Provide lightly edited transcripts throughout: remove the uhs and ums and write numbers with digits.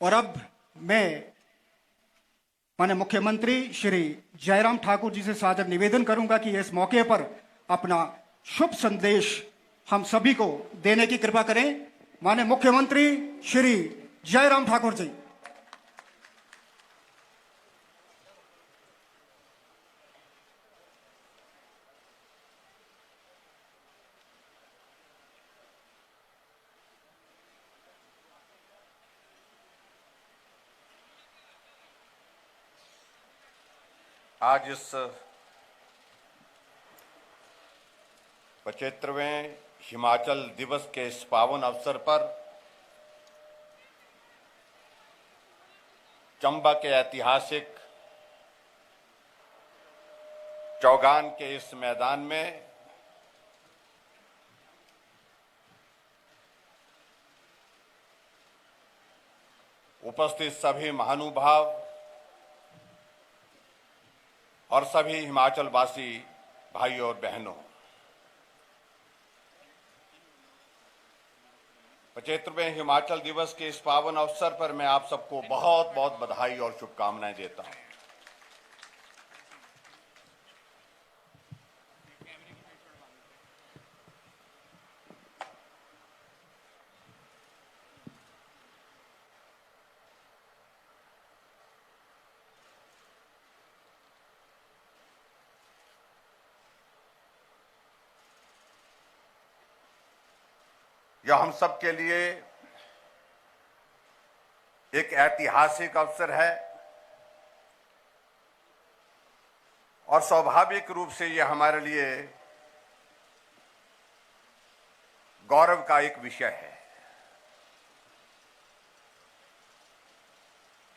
और अब मैं माननीय मुख्यमंत्री श्री जयराम ठाकुर जी से सादर निवेदन करूंगा कि इस मौके पर अपना शुभ संदेश हम सभी को देने की कृपा करें। माननीय मुख्यमंत्री श्री जयराम ठाकुर जी। आज इस 75वें हिमाचल दिवस के इस पावन अवसर पर चंबा के ऐतिहासिक चौगान के इस मैदान में उपस्थित सभी महानुभाव और सभी हिमाचल वासी भाई और बहनों, 75वें हिमाचल दिवस के इस पावन अवसर पर मैं आप सबको बहुत बहुत बधाई और शुभकामनाएं देता हूं। यह हम सब के लिए एक ऐतिहासिक अवसर है और स्वाभाविक रूप से यह हमारे लिए गौरव का एक विषय है।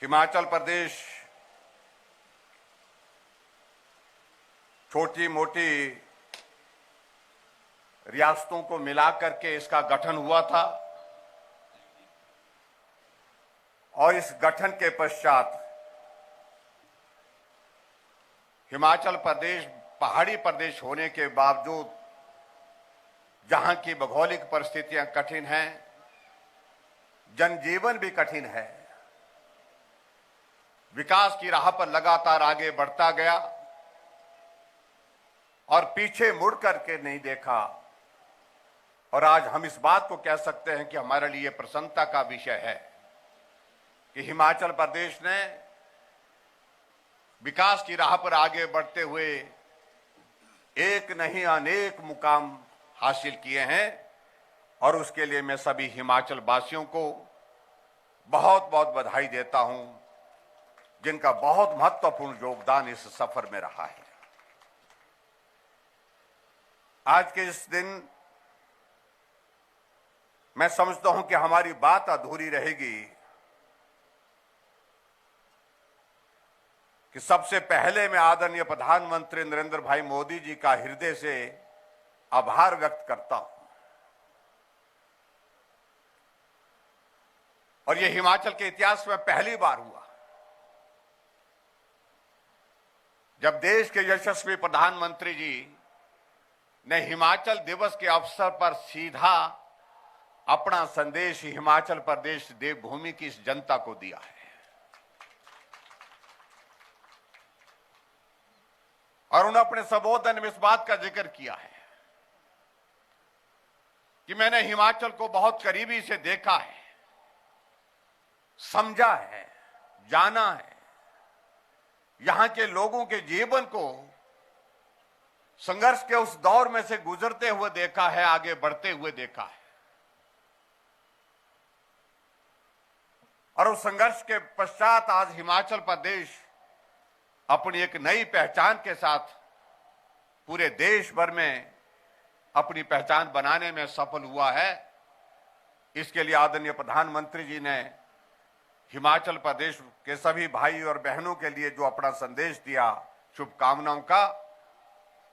हिमाचल प्रदेश छोटी मोटी रियासतों को मिलाकर के इसका गठन हुआ था और इस गठन के पश्चात हिमाचल प्रदेश पहाड़ी प्रदेश होने के बावजूद जहां की भौगोलिक परिस्थितियां कठिन हैं, जनजीवन भी कठिन है, विकास की राह पर लगातार आगे बढ़ता गया और पीछे मुड़ करके नहीं देखा। और आज हम इस बात को कह सकते हैं कि हमारे लिए प्रसन्नता का विषय है कि हिमाचल प्रदेश ने विकास की राह पर आगे बढ़ते हुए एक नहीं अनेक मुकाम हासिल किए हैं और उसके लिए मैं सभी हिमाचल वासियों को बहुत बहुत बधाई देता हूं, जिनका बहुत महत्वपूर्ण योगदान इस सफर में रहा है। आज के इस दिन मैं समझता हूं कि हमारी बात अधूरी रहेगी कि सबसे पहले मैं आदरणीय प्रधानमंत्री नरेंद्र भाई मोदी जी का हृदय से आभार व्यक्त करता हूं। और यह हिमाचल के इतिहास में पहली बार हुआ जब देश के यशस्वी प्रधानमंत्री जी ने हिमाचल दिवस के अवसर पर सीधा अपना संदेश हिमाचल प्रदेश देवभूमि की इस जनता को दिया है। और उन्होंने अपने संबोधन में इस बात का जिक्र किया है कि मैंने हिमाचल को बहुत करीबी से देखा है, समझा है, जाना है, यहां के लोगों के जीवन को संघर्ष के उस दौर में से गुजरते हुए देखा है, आगे बढ़ते हुए देखा है। और उस संघर्ष के पश्चात आज हिमाचल प्रदेश अपनी एक नई पहचान के साथ पूरे देश भर में अपनी पहचान बनाने में सफल हुआ है। इसके लिए आदरणीय प्रधानमंत्री जी ने हिमाचल प्रदेश के सभी भाई और बहनों के लिए जो अपना संदेश दिया शुभकामनाओं का,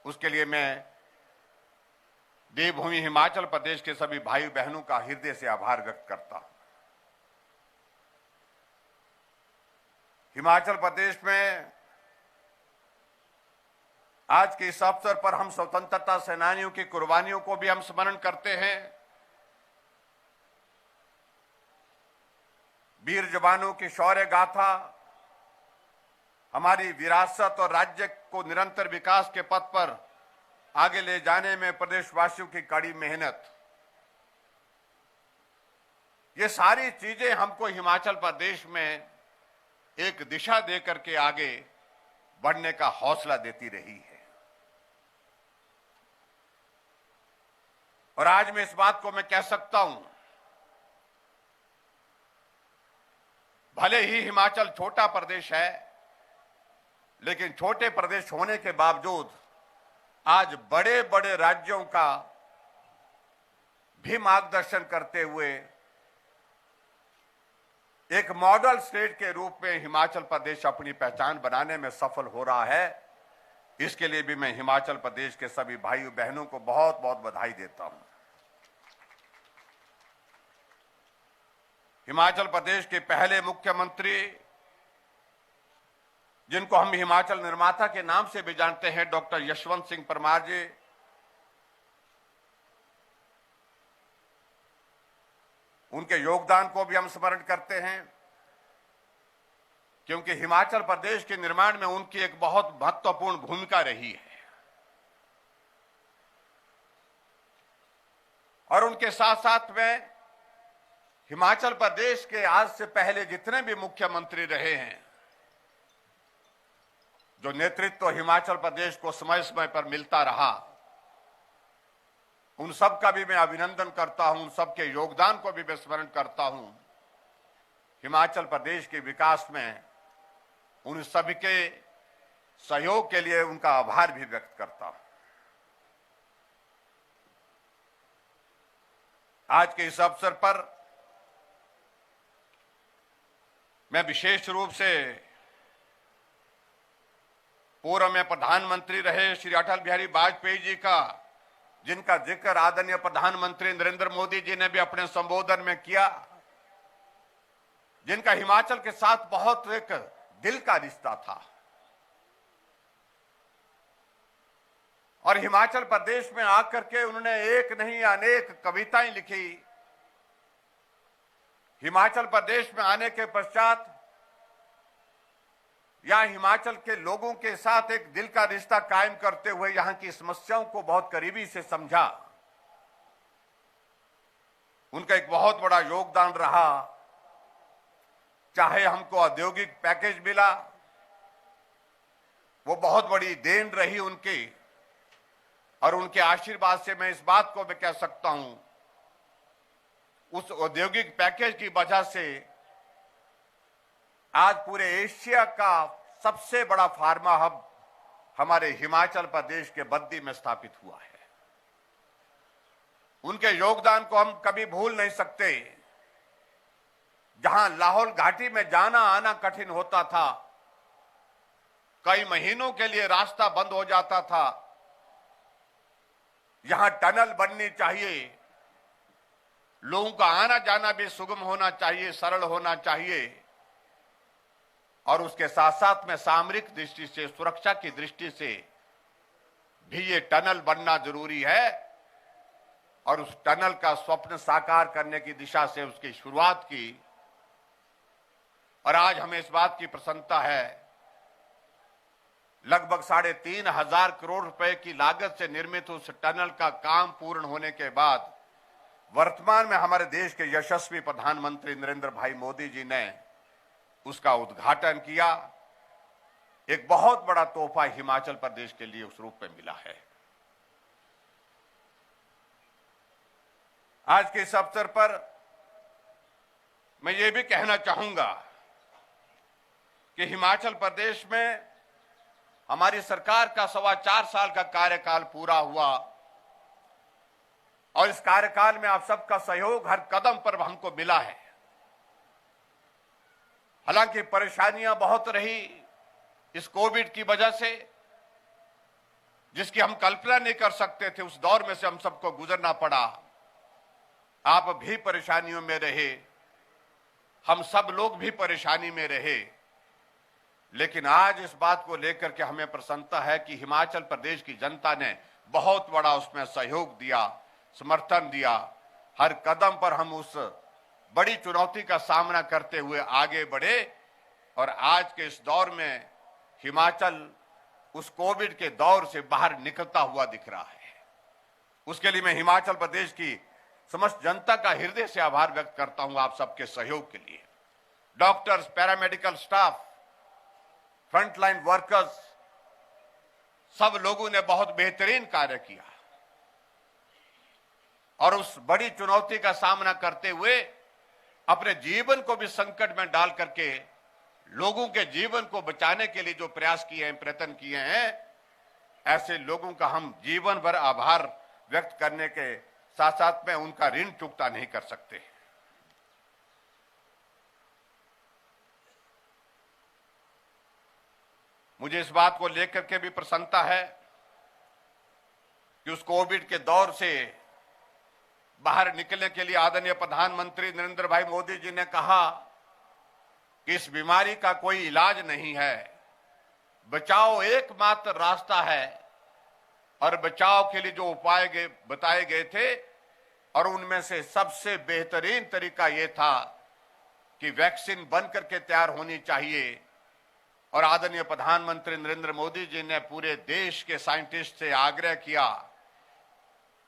उसके लिए मैं देवभूमि हिमाचल प्रदेश के सभी भाई बहनों का हृदय से आभार व्यक्त करता हूं। हिमाचल प्रदेश में आज के इस अवसर पर हम स्वतंत्रता सेनानियों की कुर्बानियों को भी हम स्मरण करते हैं, वीर जवानों की शौर्य गाथा, हमारी विरासत और राज्य को निरंतर विकास के पथ पर आगे ले जाने में प्रदेशवासियों की कड़ी मेहनत, ये सारी चीजें हमको हिमाचल प्रदेश में एक दिशा देकर के आगे बढ़ने का हौसला देती रही है। और आज मैं इस बात को मैं कह सकता हूं, भले ही हिमाचल छोटा प्रदेश है, लेकिन छोटे प्रदेश होने के बावजूद आज बड़े बड़े राज्यों का भी मार्गदर्शन करते हुए एक मॉडल स्टेट के रूप में हिमाचल प्रदेश अपनी पहचान बनाने में सफल हो रहा है। इसके लिए भी मैं हिमाचल प्रदेश के सभी भाइयों बहनों को बहुत बहुत बधाई देता हूं। हिमाचल प्रदेश के पहले मुख्यमंत्री, जिनको हम हिमाचल निर्माता के नाम से भी जानते हैं, डॉक्टर यशवंत सिंह परमार जी, उनके योगदान को भी हम स्मरण करते हैं, क्योंकि हिमाचल प्रदेश के निर्माण में उनकी एक बहुत महत्वपूर्ण भूमिका रही है। और उनके साथ साथ में हिमाचल प्रदेश के आज से पहले जितने भी मुख्यमंत्री रहे हैं, जो नेतृत्व हिमाचल प्रदेश को समय समय पर मिलता रहा, उन सब का भी मैं अभिनंदन करता हूं, उन सबके योगदान को भी मैं स्मरण करता हूं। हिमाचल प्रदेश के विकास में उन सभी के सहयोग के लिए उनका आभार भी व्यक्त करता हूं। आज के इस अवसर पर मैं विशेष रूप से पूर्व में प्रधानमंत्री रहे श्री अटल बिहारी वाजपेयी जी का, जिनका जिक्र आदरणीय प्रधानमंत्री नरेंद्र मोदी जी ने भी अपने संबोधन में किया, जिनका हिमाचल के साथ बहुत एक दिल का रिश्ता था। और हिमाचल प्रदेश में आकर के उन्होंने एक नहीं अनेक कविताएं लिखी। हिमाचल प्रदेश में आने के पश्चात यहां हिमाचल के लोगों के साथ एक दिल का रिश्ता कायम करते हुए यहां की समस्याओं को बहुत करीबी से समझा। उनका एक बहुत बड़ा योगदान रहा, चाहे हमको औद्योगिक पैकेज मिला, वो बहुत बड़ी देन रही उनकी। और उनके आशीर्वाद से मैं इस बात को भी कह सकता हूं, उस औद्योगिक पैकेज की वजह से आज पूरे एशिया का सबसे बड़ा फार्मा हब हमारे हिमाचल प्रदेश के बद्दी में स्थापित हुआ है। उनके योगदान को हम कभी भूल नहीं सकते। जहां लाहौल घाटी में जाना आना कठिन होता था, कई महीनों के लिए रास्ता बंद हो जाता था, यहां टनल बननी चाहिए, लोगों का आना जाना भी सुगम होना चाहिए, सरल होना चाहिए। और उसके साथ साथ में सामरिक दृष्टि से, सुरक्षा की दृष्टि से भी ये टनल बनना जरूरी है। और उस टनल का स्वप्न साकार करने की दिशा से उसकी शुरुआत की। और आज हमें इस बात की प्रसन्नता है, लगभग 3,500 करोड़ रुपए की लागत से निर्मित उस टनल का काम पूर्ण होने के बाद वर्तमान में हमारे देश के यशस्वी प्रधानमंत्री नरेंद्र भाई मोदी जी ने उसका उद्घाटन किया। एक बहुत बड़ा तोहफा हिमाचल प्रदेश के लिए उस रूप में मिला है। आज के इस अवसर पर मैं ये भी कहना चाहूंगा कि हिमाचल प्रदेश में हमारी सरकार का 4.25 साल का कार्यकाल पूरा हुआ। और इस कार्यकाल में आप सबका सहयोग हर कदम पर हमको मिला है। हालांकि परेशानियां बहुत रही इस कोविड की वजह से, जिसकी हम कल्पना नहीं कर सकते थे। उस दौर में से हम सबको गुजरना पड़ा। आप भी परेशानियों में रहे, हम सब लोग भी परेशानी में रहे। लेकिन आज इस बात को लेकर के हमें प्रसन्नता है कि हिमाचल प्रदेश की जनता ने बहुत बड़ा उसमें सहयोग दिया, समर्थन दिया। हर कदम पर हम उस बड़ी चुनौती का सामना करते हुए आगे बढ़े और आज के इस दौर में हिमाचल उस कोविड के दौर से बाहर निकलता हुआ दिख रहा है। उसके लिए मैं हिमाचल प्रदेश की समस्त जनता का हृदय से आभार व्यक्त करता हूं, आप सबके सहयोग के लिए। Doctors, paramedical staff, frontline workers, सब लोगों ने बहुत बेहतरीन कार्य किया और उस बड़ी चुनौती का सामना करते हुए अपने जीवन को भी संकट में डाल करके लोगों के जीवन को बचाने के लिए जो प्रयास किए हैं, प्रयत्न किए हैं, ऐसे लोगों का हम जीवन भर आभार व्यक्त करने के साथ साथ में उनका ऋण चुकता नहीं कर सकते। मुझे इस बात को लेकर के भी प्रसन्नता है कि उस कोविड के दौर से बाहर निकलने के लिए आदरणीय प्रधानमंत्री नरेंद्र भाई मोदी जी ने कहा कि इस बीमारी का कोई इलाज नहीं है, बचाव एकमात्र रास्ता है। और बचाव के लिए जो उपाय बताए गए थे और उनमें से सबसे बेहतरीन तरीका यह था कि वैक्सीन बनकर के तैयार होनी चाहिए। और आदरणीय प्रधानमंत्री नरेंद्र मोदी जी ने पूरे देश के साइंटिस्ट से आग्रह किया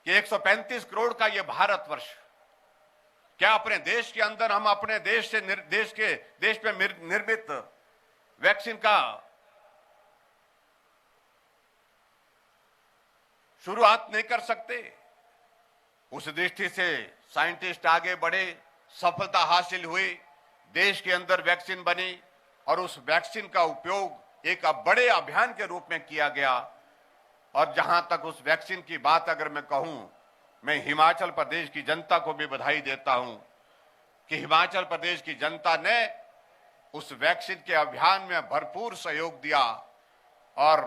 कि 135 करोड़ का यह भारतवर्ष, क्या अपने देश के अंदर हम अपने देश से देश में निर्मित वैक्सीन का शुरुआत नहीं कर सकते? उस दृष्टि से साइंटिस्ट आगे बढ़े, सफलता हासिल हुई, देश के अंदर वैक्सीन बनी और उस वैक्सीन का उपयोग एक बड़े अभियान के रूप में किया गया। और जहां तक उस वैक्सीन की बात अगर मैं कहूं, मैं हिमाचल प्रदेश की जनता को भी बधाई देता हूं कि हिमाचल प्रदेश की जनता ने उस वैक्सीन के अभियान में भरपूर सहयोग दिया और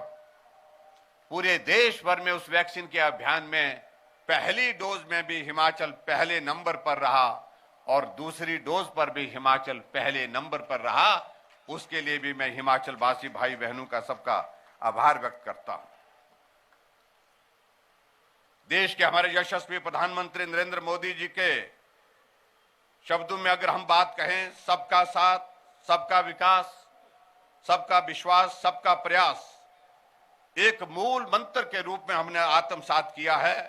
पूरे देश भर में उस वैक्सीन के अभियान में पहली डोज में भी हिमाचल पहले नंबर पर रहा और दूसरी डोज पर भी हिमाचल पहले नंबर पर रहा। उसके लिए भी मैं हिमाचल वासी भाई बहनों का सबका आभार व्यक्त करता हूं। देश के हमारे यशस्वी प्रधानमंत्री नरेंद्र मोदी जी के शब्दों में अगर हम बात कहें, सबका साथ, सबका विकास, सबका विश्वास, सबका प्रयास एक मूल मंत्र के रूप में हमने आत्मसात किया है।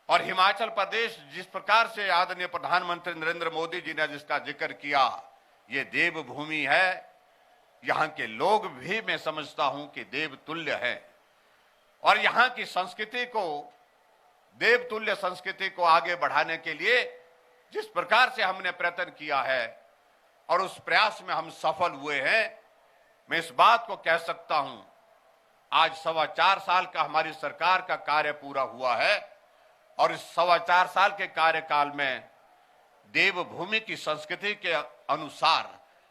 और हिमाचल प्रदेश जिस प्रकार से आदरणीय प्रधानमंत्री नरेंद्र मोदी जी ने जिसका जिक्र किया, ये देवभूमि है। यहां के लोग भी मैं समझता हूं कि देवतुल्य है और यहां की संस्कृति को, देवतुल्य संस्कृति को आगे बढ़ाने के लिए जिस प्रकार से हमने प्रयत्न किया है और उस प्रयास में हम सफल हुए हैं, मैं इस बात को कह सकता हूं, आज 4.25 साल का हमारी सरकार का कार्य पूरा हुआ है और इस 4.25 साल के कार्यकाल में देवभूमि की संस्कृति के अनुसार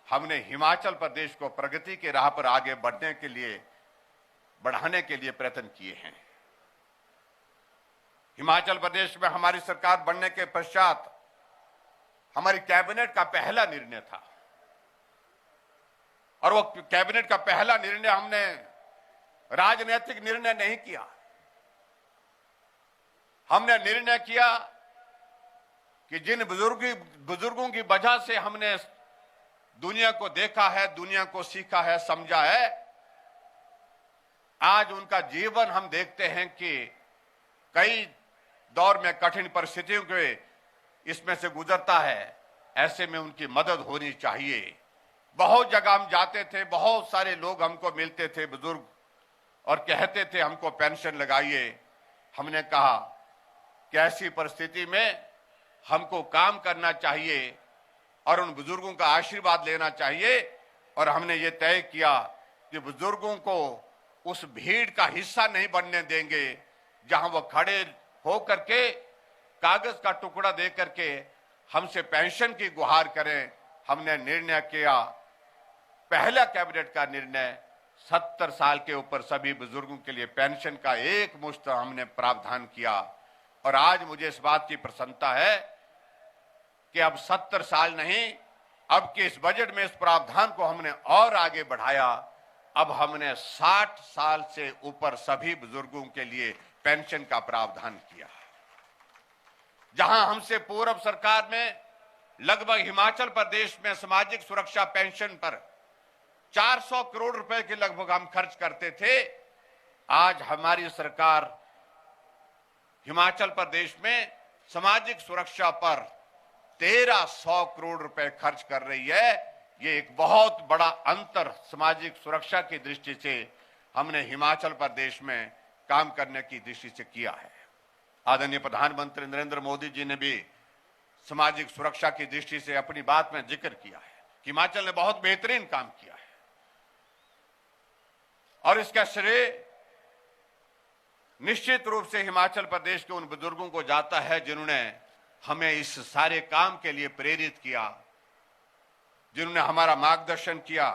हमने हिमाचल प्रदेश को प्रगति के राह पर आगे बढ़ाने के लिए प्रयत्न किए हैं। हिमाचल प्रदेश में हमारी सरकार बनने के पश्चात हमारी कैबिनेट का पहला निर्णय था और वो कैबिनेट का पहला निर्णय हमने राजनीतिक निर्णय नहीं किया। हमने निर्णय किया कि जिन बुजुर्गों की वजह से हमने दुनिया को देखा है, दुनिया को सीखा है, समझा है, आज उनका जीवन हम देखते हैं कि कई दौर में कठिन परिस्थितियों के इसमें से गुजरता है। ऐसे में उनकी मदद होनी चाहिए। बहुत जगह हम जाते थे, बहुत सारे लोग हमको मिलते थे बुजुर्ग और कहते थे हमको पेंशन लगाइए। हमने कहा कि ऐसी परिस्थिति में हमको काम करना चाहिए और उन बुजुर्गों का आशीर्वाद लेना चाहिए और हमने ये तय किया कि बुजुर्गों को उस भीड़ का हिस्सा नहीं बनने देंगे जहां वो खड़े होकर के कागज का टुकड़ा दे करके हमसे पेंशन की गुहार करें। हमने निर्णय किया, पहला कैबिनेट का निर्णय, 70 साल के ऊपर सभी बुजुर्गों के लिए पेंशन का एक मुश्त हमने प्रावधान किया। और आज मुझे इस बात की प्रसन्नता है कि अब 70 साल नहीं, अब के इस बजट में इस प्रावधान को हमने और आगे बढ़ाया। अब हमने 60 साल से ऊपर सभी बुजुर्गों के लिए पेंशन का प्रावधान किया। जहां हमसे पूर्व सरकार में लगभग हिमाचल प्रदेश में सामाजिक सुरक्षा पेंशन पर 400 करोड़ रुपए के लगभग हम खर्च करते थे। आज हमारी सरकार हिमाचल प्रदेश में सामाजिक सुरक्षा पर 1300 करोड़ रुपए खर्च कर रही है। ये एक बहुत बड़ा अंतर सामाजिक सुरक्षा की दृष्टि से हमने हिमाचल प्रदेश में काम करने की दृष्टि से किया है। आदरणीय प्रधानमंत्री नरेंद्र मोदी जी ने भी सामाजिक सुरक्षा की दृष्टि से अपनी बात में जिक्र किया है कि हिमाचल ने बहुत बेहतरीन काम किया है और इसका श्रेय निश्चित रूप से हिमाचल प्रदेश के उन बुजुर्गों को जाता है जिन्होंने हमें इस सारे काम के लिए प्रेरित किया, जिन्होंने हमारा मार्गदर्शन किया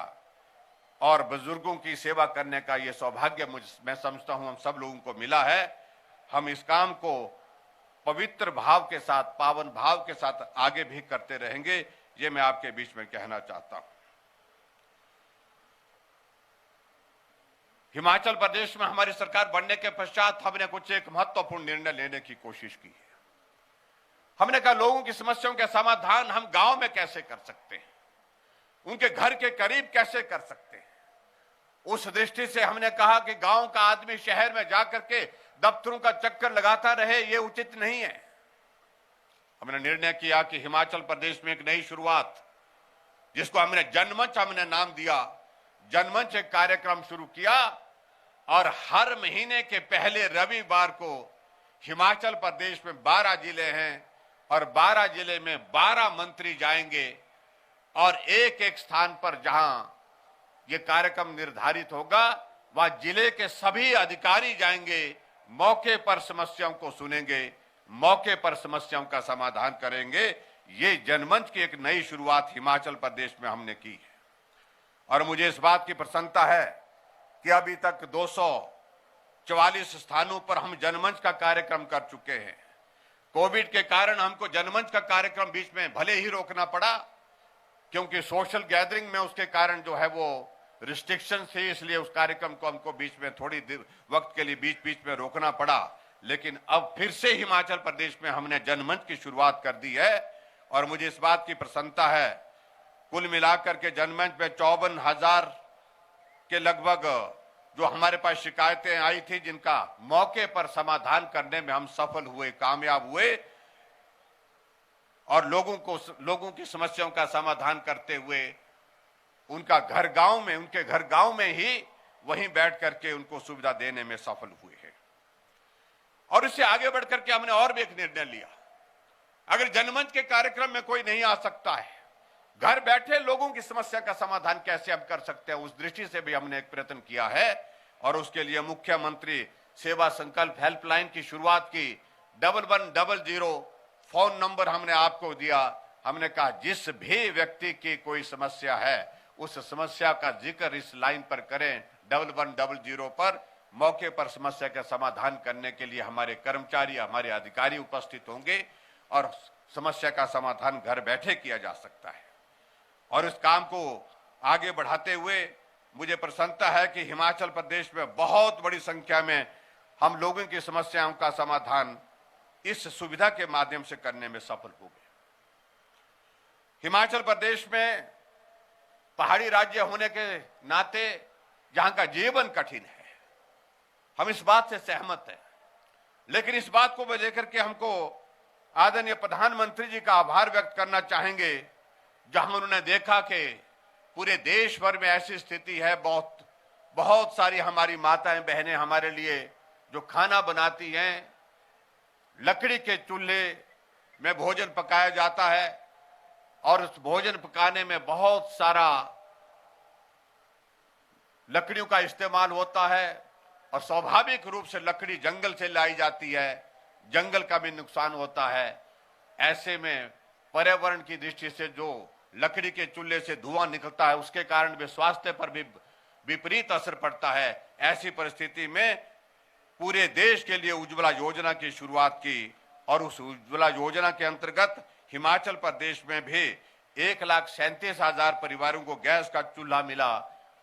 और बुजुर्गों की सेवा करने का यह सौभाग्य मैं समझता हूं हम सब लोगों को मिला है। हम इस काम को पवित्र भाव के साथ, पावन भाव के साथ आगे भी करते रहेंगे, ये मैं आपके बीच में कहना चाहता हूं। हिमाचल प्रदेश में हमारी सरकार बनने के पश्चात हमने कुछ एक महत्वपूर्ण निर्णय लेने की कोशिश की है। हमने कहा लोगों की समस्याओं के समाधान हम गांव में कैसे कर सकते हैं, उनके घर के करीब कैसे कर सकते हैं। उस दृष्टि से हमने कहा कि गांव का आदमी शहर में जाकर के दफ्तरों का चक्कर लगाता रहे, ये उचित नहीं है। हमने निर्णय किया कि हिमाचल प्रदेश में एक नई शुरुआत, जिसको हमने जनमंच हमने नाम दिया, जनमंच एक कार्यक्रम शुरू किया और हर महीने के पहले रविवार को हिमाचल प्रदेश में 12 जिले हैं और 12 जिले में 12 मंत्री जाएंगे और एक एक स्थान पर जहां ये कार्यक्रम निर्धारित होगा वहां जिले के सभी अधिकारी जाएंगे, मौके पर समस्याओं को सुनेंगे, मौके पर समस्याओं का समाधान करेंगे। ये जनमंच की एक नई शुरुआत हिमाचल प्रदेश में हमने की है और मुझे इस बात की प्रसन्नता है कि अभी तक 244 स्थानों पर हम जनमंच का कार्यक्रम कर चुके हैं। कोविड के कारण हमको जनमंच का कार्यक्रम बीच में भले ही रोकना पड़ा, क्योंकि सोशल गैदरिंग में उसके कारण जो है वो रिस्ट्रिक्शन थे, इसलिए उस कार्यक्रम को हमको बीच में थोड़ी वक्त के लिए बीच बीच में रोकना पड़ा। लेकिन अब फिर से हिमाचल प्रदेश में हमने जनमंच की शुरुआत कर दी है और मुझे इस बात की प्रसन्नता है, कुल मिलाकर के जनमंच में 54,000 के लगभग जो हमारे पास शिकायतें आई थी, जिनका मौके पर समाधान करने में हम सफल हुए, कामयाब हुए और लोगों की समस्याओं का समाधान करते हुए उनके घर गांव में ही वहीं बैठ करके उनको सुविधा देने में सफल हुए हैं। और इससे आगे बढ़ करके हमने और भी एक निर्णय लिया, अगर जनमंच के कार्यक्रम में कोई नहीं आ सकता है, घर बैठे लोगों की समस्या का समाधान कैसे हम कर सकते हैं, उस दृष्टि से भी हमने एक प्रयत्न किया है और उसके लिए मुख्यमंत्री सेवा संकल्प हेल्पलाइन की शुरुआत की। 1100 फोन नंबर हमने आपको दिया। हमने कहा जिस भी व्यक्ति की कोई समस्या है उस समस्या का जिक्र इस लाइन पर करें, 1100 पर। मौके पर समस्या का समाधान करने के लिए हमारे कर्मचारी, हमारे अधिकारी उपस्थित होंगे और समस्या का समाधान घर बैठे किया जा सकता है। और इस काम को आगे बढ़ाते हुए मुझे प्रसन्नता है कि हिमाचल प्रदेश में बहुत बड़ी संख्या में हम लोगों की समस्याओं का समाधान इस सुविधा के माध्यम से करने में सफल हो गए। हिमाचल प्रदेश में पहाड़ी राज्य होने के नाते जहां का जीवन कठिन है, हम इस बात से सहमत हैं, लेकिन इस बात को लेकर के हमको आदरणीय प्रधानमंत्री जी का आभार व्यक्त करना चाहेंगे, जहां उन्होंने देखा कि पूरे देश भर में ऐसी स्थिति है, बहुत सारी हमारी माताएं बहनें हमारे लिए जो खाना बनाती हैं, लकड़ी के चूल्हे में भोजन पकाया जाता है और उस भोजन पकाने में बहुत सारा लकड़ियों का इस्तेमाल होता है और स्वाभाविक रूप से लकड़ी जंगल से लाई जाती है, जंगल का भी नुकसान होता है। ऐसे में पर्यावरण की दृष्टि से जो लकड़ी के चूल्हे से धुआं निकलता है उसके कारण भी स्वास्थ्य पर भी विपरीत असर पड़ता है। ऐसी परिस्थिति में पूरे देश के लिए उज्ज्वला योजना की शुरुआत की और उस उज्ज्वला योजना के अंतर्गत हिमाचल प्रदेश में भी 1,37,000 परिवारों को गैस का चूल्हा मिला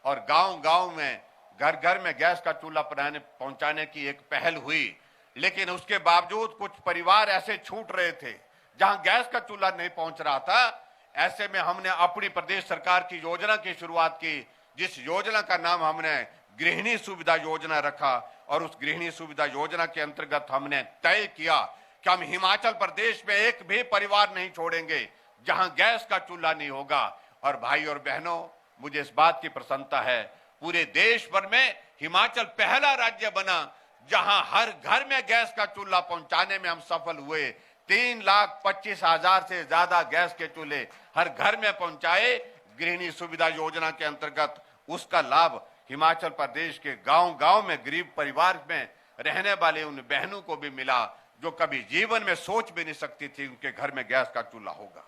और गांव-गांव में घर-घर में गैस का चूल्हा पहुंचाने की एक पहल हुई। लेकिन उसके बावजूद कुछ परिवार ऐसे छूट रहे थे जहां गैस का चूल्हा नहीं पहुंच रहा था। ऐसे में हमने अपनी प्रदेश सरकार की योजना की शुरुआत की, जिस योजना का नाम हमने गृहिणी सुविधा योजना रखा। और उस गृहिणी सुविधा योजना के अंतर्गत हमने तय किया कि हम हिमाचल प्रदेश में एक भी परिवार नहीं छोड़ेंगे जहां गैस का चूल्हा नहीं होगा। और भाई और बहनों, मुझे इस बात की प्रसन्नता है, पूरे देश भर में हिमाचल पहला राज्य बना जहां हर घर में गैस का चूल्हा पहुंचाने में हम सफल हुए। 3,25,000 से ज्यादा गैस के चूल्हे हर घर में पहुंचाए गृहिणी सुविधा योजना के अंतर्गत। उसका लाभ हिमाचल प्रदेश के गांव-गांव में गरीब परिवार में रहने वाले उन बहनों को भी मिला जो कभी जीवन में सोच भी नहीं सकती थी उनके घर में गैस का चूल्हा होगा।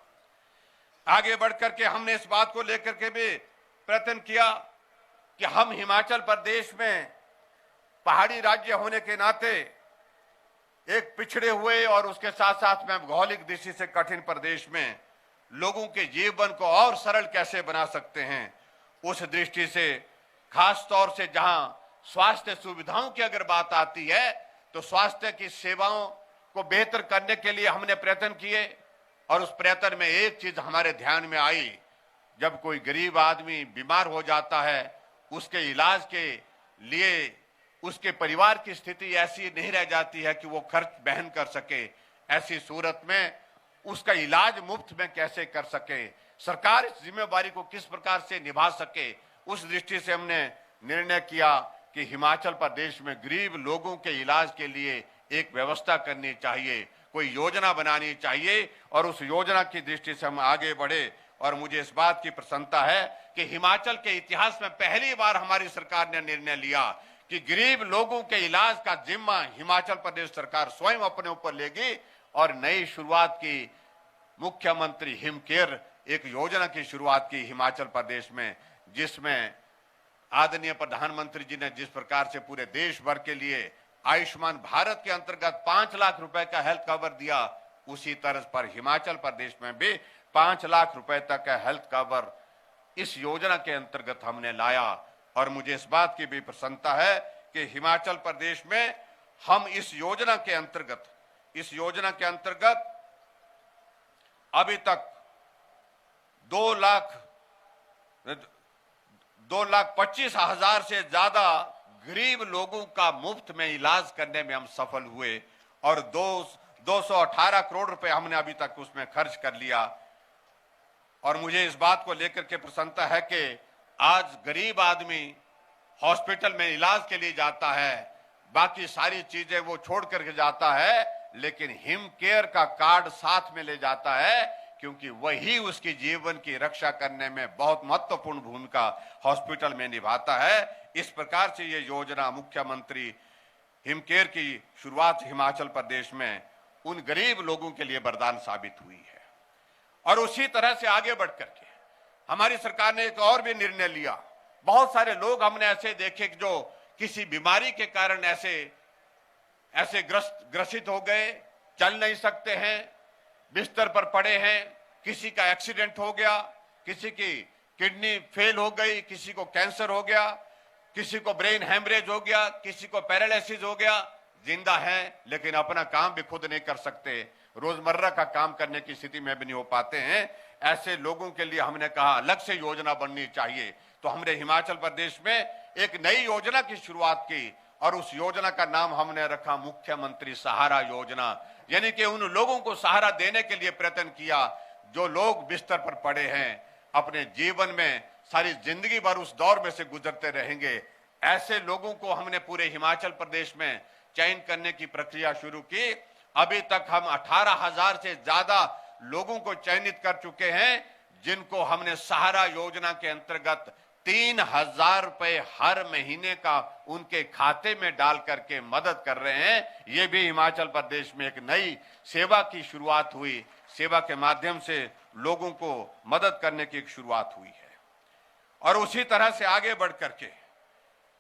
आगे बढ़कर के हमने इस बात को लेकर के भी प्रयत्न किया कि हम हिमाचल प्रदेश में पहाड़ी राज्य होने के नाते एक पिछड़े हुए और उसके साथ साथ में भौगोलिक दृष्टि से कठिन प्रदेश में लोगों के जीवन को और सरल कैसे बना सकते हैं, उस दृष्टि से खास तौर से जहां स्वास्थ्य सुविधाओं की अगर बात आती है तो स्वास्थ्य की सेवाओं को बेहतर करने के लिए हमने प्रयत्न किए। और उस प्रयत्न में एक चीज हमारे ध्यान में आई, जब कोई गरीब आदमी बीमार हो जाता है, उसके इलाज के लिए उसके परिवार की स्थिति ऐसी नहीं रह जाती है कि वो खर्च वहन कर सके। ऐसी सूरत में उसका इलाज मुफ्त में कैसे कर सके, सरकार इस जिम्मेवारी को किस प्रकार से निभा सके, उस दृष्टि से हमने निर्णय किया कि हिमाचल प्रदेश में गरीब लोगों के इलाज के लिए एक व्यवस्था करनी चाहिए, कोई योजना बनानी चाहिए। और उस योजना की दृष्टि से हम आगे बढ़े। और मुझे इस बात की प्रसन्नता है कि हिमाचल के इतिहास में पहली बार हमारी सरकार ने निर्णय लिया कि गरीब लोगों के इलाज का जिम्मा हिमाचल प्रदेश सरकार स्वयं अपने ऊपर लेगी। और नई शुरुआत की मुख्यमंत्री हिम केयर एक योजना की शुरुआत की हिमाचल प्रदेश में, जिसमें आदरणीय प्रधानमंत्री जी ने जिस प्रकार से पूरे देश भर के लिए आयुष्मान भारत के अंतर्गत 5 लाख रुपए का हेल्थ कवर दिया, उसी तरह पर हिमाचल प्रदेश में भी 5 लाख रुपए तक का हेल्थ कवर इस योजना के अंतर्गत हमने लाया। और मुझे इस बात की भी प्रसन्नता है कि हिमाचल प्रदेश में हम इस योजना के अंतर्गत अभी तक 2,25,000 से ज्यादा गरीब लोगों का मुफ्त में इलाज करने में हम सफल हुए। और 218 करोड़ रुपए हमने अभी तक उसमें खर्च कर लिया। और मुझे इस बात को लेकर के प्रसन्नता है कि आज गरीब आदमी हॉस्पिटल में इलाज के लिए जाता है, बाकी सारी चीजें वो छोड़ करके जाता है, लेकिन हिम केयर का कार्ड साथ में ले जाता है, क्योंकि वही उसकी जीवन की रक्षा करने में बहुत महत्वपूर्ण भूमिका हॉस्पिटल में निभाता है। इस प्रकार से ये योजना मुख्यमंत्री हिम केयर की शुरुआत हिमाचल प्रदेश में उन गरीब लोगों के लिए वरदान साबित हुई है। और उसी तरह से आगे बढ़ करके हमारी सरकार ने एक और भी निर्णय लिया। बहुत सारे लोग हमने ऐसे देखे जो किसी बीमारी के कारण ऐसे ग्रसित हो गए, चल नहीं सकते हैं, बिस्तर पर पड़े हैं, किसी का एक्सीडेंट हो गया, किसी की किडनी फेल हो गई, किसी को कैंसर हो गया, किसी को ब्रेन हेमरेज हो गया, किसी को पैरालिसिस हो गया, जिंदा हैं लेकिन अपना काम भी खुद नहीं कर सकते, रोजमर्रा का काम करने की स्थिति में भी नहीं हो पाते हैं। ऐसे लोगों के लिए हमने कहा अलग से योजना बननी चाहिए। तो हमने हिमाचल प्रदेश में एक नई योजना की शुरुआत की और उस योजना का नाम हमने रखा मुख्यमंत्री सहारा योजना। यानी कि उन लोगों को सहारा देने के लिए प्रयत्न किया जो लोग बिस्तर पर पड़े हैं, अपने जीवन में सारी जिंदगी भर उस दौर में से गुजरते रहेंगे। ऐसे लोगों को हमने पूरे हिमाचल प्रदेश में चयन करने की प्रक्रिया शुरू की। अभी तक हम 18,000 से ज्यादा लोगों को चयनित कर चुके हैं, जिनको हमने सहारा योजना के अंतर्गत 3,000 रुपए हर महीने का उनके खाते में डाल करके मदद कर रहे हैं। ये भी हिमाचल प्रदेश में एक नई सेवा की शुरुआत हुई, सेवा के माध्यम से लोगों को मदद करने की एक शुरुआत हुई है। और उसी तरह से आगे बढ़ करके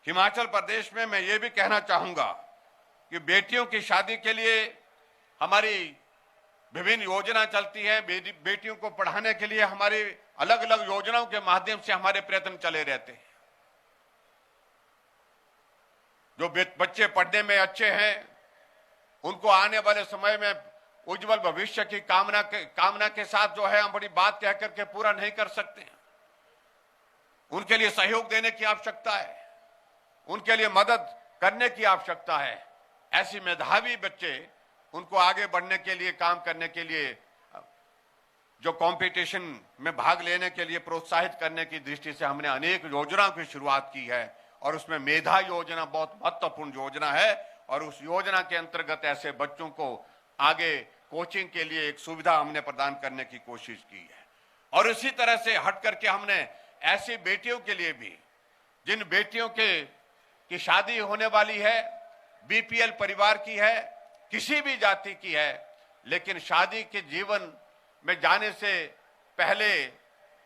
हिमाचल प्रदेश में मैं ये भी कहना चाहूंगा कि बेटियों की शादी के लिए हमारी विभिन्न योजना चलती है। बेटियों को पढ़ाने के लिए हमारी अलग अलग योजनाओं के माध्यम से हमारे प्रयत्न चले रहते हैं। जो बच्चे पढ़ने में अच्छे हैं उनको आने वाले समय में उज्जवल भविष्य की कामना के साथ जो है हम बड़ी बात कह करके पूरा नहीं कर सकते। उनके लिए सहयोग देने की आवश्यकता है, उनके लिए मदद करने की आवश्यकता है। ऐसी मेधावी बच्चे, उनको आगे बढ़ने के लिए, काम करने के लिए, जो कंपटीशन में भाग लेने के लिए प्रोत्साहित करने की दृष्टि से हमने अनेक योजनाओं की शुरुआत की है और उसमें मेधा योजना बहुत महत्वपूर्ण योजना है। और उस योजना के अंतर्गत ऐसे बच्चों को आगे कोचिंग के लिए एक सुविधा हमने प्रदान करने की कोशिश की है। और इसी तरह से हट करके हमने ऐसी बेटियों के लिए भी, जिन बेटियों की शादी होने वाली है, बीपीएल परिवार की है, किसी भी जाति की है, लेकिन शादी के जीवन में जाने से पहले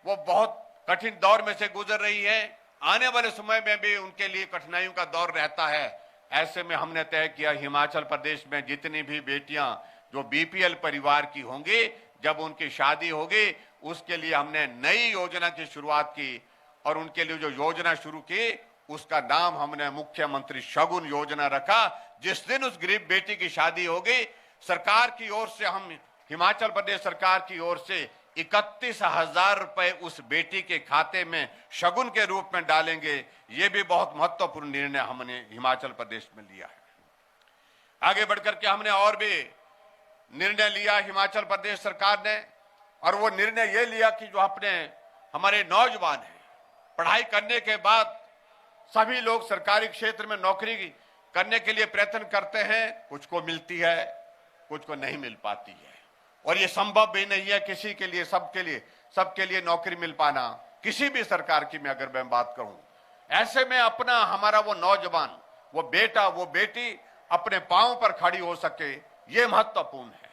वो बहुत कठिन दौर में से गुजर रही है, आने वाले समय में भी उनके लिए कठिनाइयों का दौर रहता है। ऐसे में हमने तय किया, हिमाचल प्रदेश में जितनी भी बेटियां जो बीपीएल परिवार की होंगी, जब उनकी शादी होगी, उसके लिए हमने नई योजना की शुरुआत की। और उनके लिए जो योजना शुरू की, उसका नाम हमने मुख्यमंत्री शगुन योजना रखा। जिस दिन उस गरीब बेटी की शादी होगी, सरकार की ओर से, हम हिमाचल प्रदेश सरकार की ओर से 31,000 रुपए उस बेटी के खाते में शगुन के रूप में डालेंगे। ये भी बहुत महत्वपूर्ण निर्णय हमने हिमाचल प्रदेश में लिया है। आगे बढ़कर के हमने और भी निर्णय लिया हिमाचल प्रदेश सरकार ने, और वो निर्णय ये लिया कि जो अपने हमारे नौजवान हैं, पढ़ाई करने के बाद सभी लोग सरकारी क्षेत्र में नौकरी करने के लिए प्रयत्न करते हैं। कुछ को मिलती है, कुछ को नहीं मिल पाती है, और ये संभव भी नहीं है किसी के लिए, सबके लिए नौकरी मिल पाना, किसी भी सरकार की मैं अगर मैं बात कहूं। ऐसे में अपना हमारा वो नौजवान, वो बेटा, वो बेटी अपने पांव पर खड़ी हो सके, ये महत्वपूर्ण है।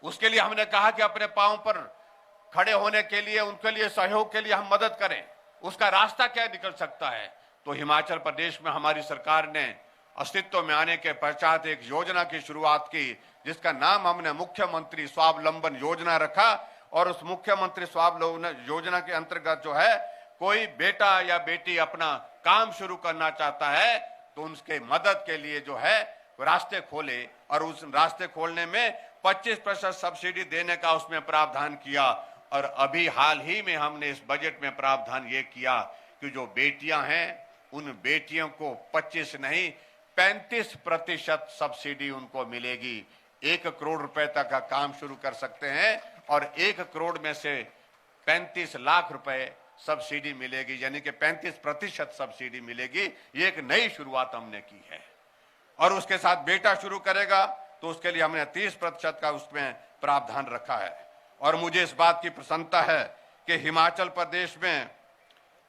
उसके लिए हमने कहा कि अपने पांव पर खड़े होने के लिए, उनके लिए सहयोग के लिए हम मदद करें। उसका रास्ता क्या निकल सकता है? तो हिमाचल प्रदेश में हमारी सरकार ने अस्तित्व में आने के पश्चात एक योजना की शुरुआत की, जिसका नाम हमने मुख्यमंत्री स्वावलंबन योजना रखा। और उस मुख्यमंत्री स्वावलंबन योजना के अंतर्गत जो है, कोई बेटा या बेटी अपना काम शुरू करना चाहता है तो उसके मदद के लिए जो है रास्ते खोले, और उस रास्ते खोलने में 25% सब्सिडी देने का उसमें प्रावधान किया। और अभी हाल ही में हमने इस बजट में प्रावधान ये किया कि जो बेटियां हैं, उन बेटियों को 25 नहीं 35% सब्सिडी उनको मिलेगी। 1 करोड़ रुपए तक का काम शुरू कर सकते हैं, और 1 करोड़ में से 35 लाख रुपए सब्सिडी मिलेगी, यानी कि 35% सब्सिडी मिलेगी। ये एक नई शुरुआत हमने की है। और उसके साथ बेटा शुरू करेगा तो उसके लिए हमने 30% का उसमें प्रावधान रखा है। और मुझे इस बात की प्रसन्नता है कि हिमाचल प्रदेश में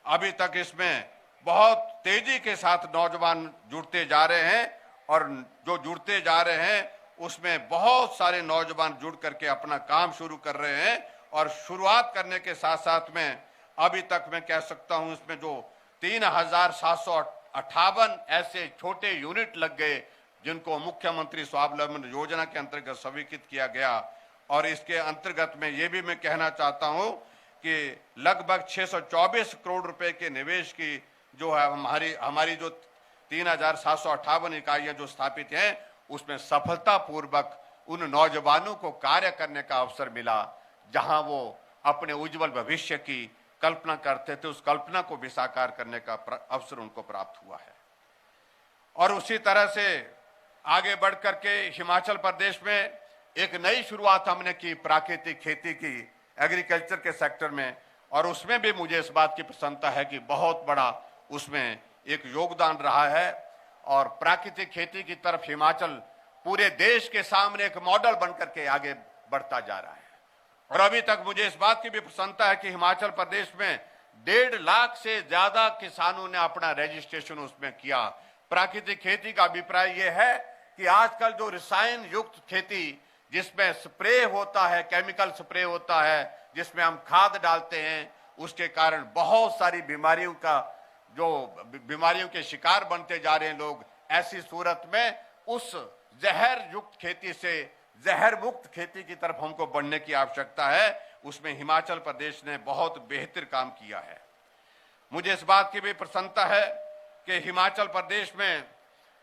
अभी तक इसमें बहुत तेजी के साथ नौजवान जुड़ते जा रहे हैं, और जो जुड़ते जा रहे हैं उसमें बहुत सारे नौजवान जुड़ करके अपना काम शुरू कर रहे हैं। और शुरुआत करने के साथ साथ में अभी तक मैं कह सकता हूं, इसमें जो 3,758 ऐसे छोटे यूनिट लग गए, जिनको मुख्यमंत्री स्वावलंबन योजना के अंतर्गत स्वीकृत किया गया। और इसके अंतर्गत में ये भी मैं कहना चाहता हूं कि लगभग 624 करोड़ रुपए के निवेश की जो है हमारी जो 3,758 इकाइयां जो स्थापित हैं, उसमें सफलतापूर्वक उन नौजवानों को कार्य करने का अवसर मिला, जहां वो अपने उज्जवल भविष्य की कल्पना करते थे, उस कल्पना को भी साकार करने का अवसर उनको प्राप्त हुआ है। और उसी तरह से आगे बढ़ करके हिमाचल प्रदेश में एक नई शुरुआत हमने की प्राकृतिक खेती की, एग्रीकल्चर के सेक्टर में। और उसमें भी मुझे इस बात की प्रसन्नता है कि बहुत बड़ा उसमें एक योगदान रहा है, और प्राकृतिक खेती की तरफ हिमाचल पूरे देश के सामने एक मॉडल बनकर के आगे बढ़ता जा रहा है। और अभी तक मुझे इस बात की भी प्रसन्नता है कि हिमाचल प्रदेश में 1.5 लाख से ज्यादा किसानों ने अपना रजिस्ट्रेशन उसमें किया। प्राकृतिक खेती का अभिप्राय यह है कि आजकल जो रसायन युक्त खेती, जिसमें स्प्रे होता है, केमिकल स्प्रे होता है, जिसमें हम खाद डालते हैं, उसके कारण बहुत सारी बीमारियों के शिकार बनते जा रहे हैं लोग। ऐसी सूरत में उस जहर युक्त खेती से जहर मुक्त खेती की तरफ हमको बढ़ने की आवश्यकता है। उसमें हिमाचल प्रदेश ने बहुत बेहतर काम किया है। मुझे इस बात की भी प्रसन्नता है कि हिमाचल प्रदेश में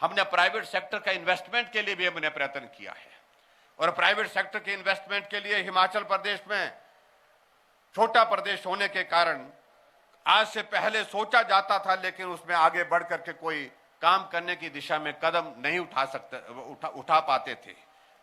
हमने प्राइवेट सेक्टर का इन्वेस्टमेंट के लिए भी हमने प्रयत्न किया है। और प्राइवेट सेक्टर के इन्वेस्टमेंट के लिए हिमाचल प्रदेश में छोटा प्रदेश होने के कारण आज से पहले सोचा जाता था, लेकिन उसमें आगे बढ़ करके कोई काम करने की दिशा में कदम नहीं उठा पाते थे।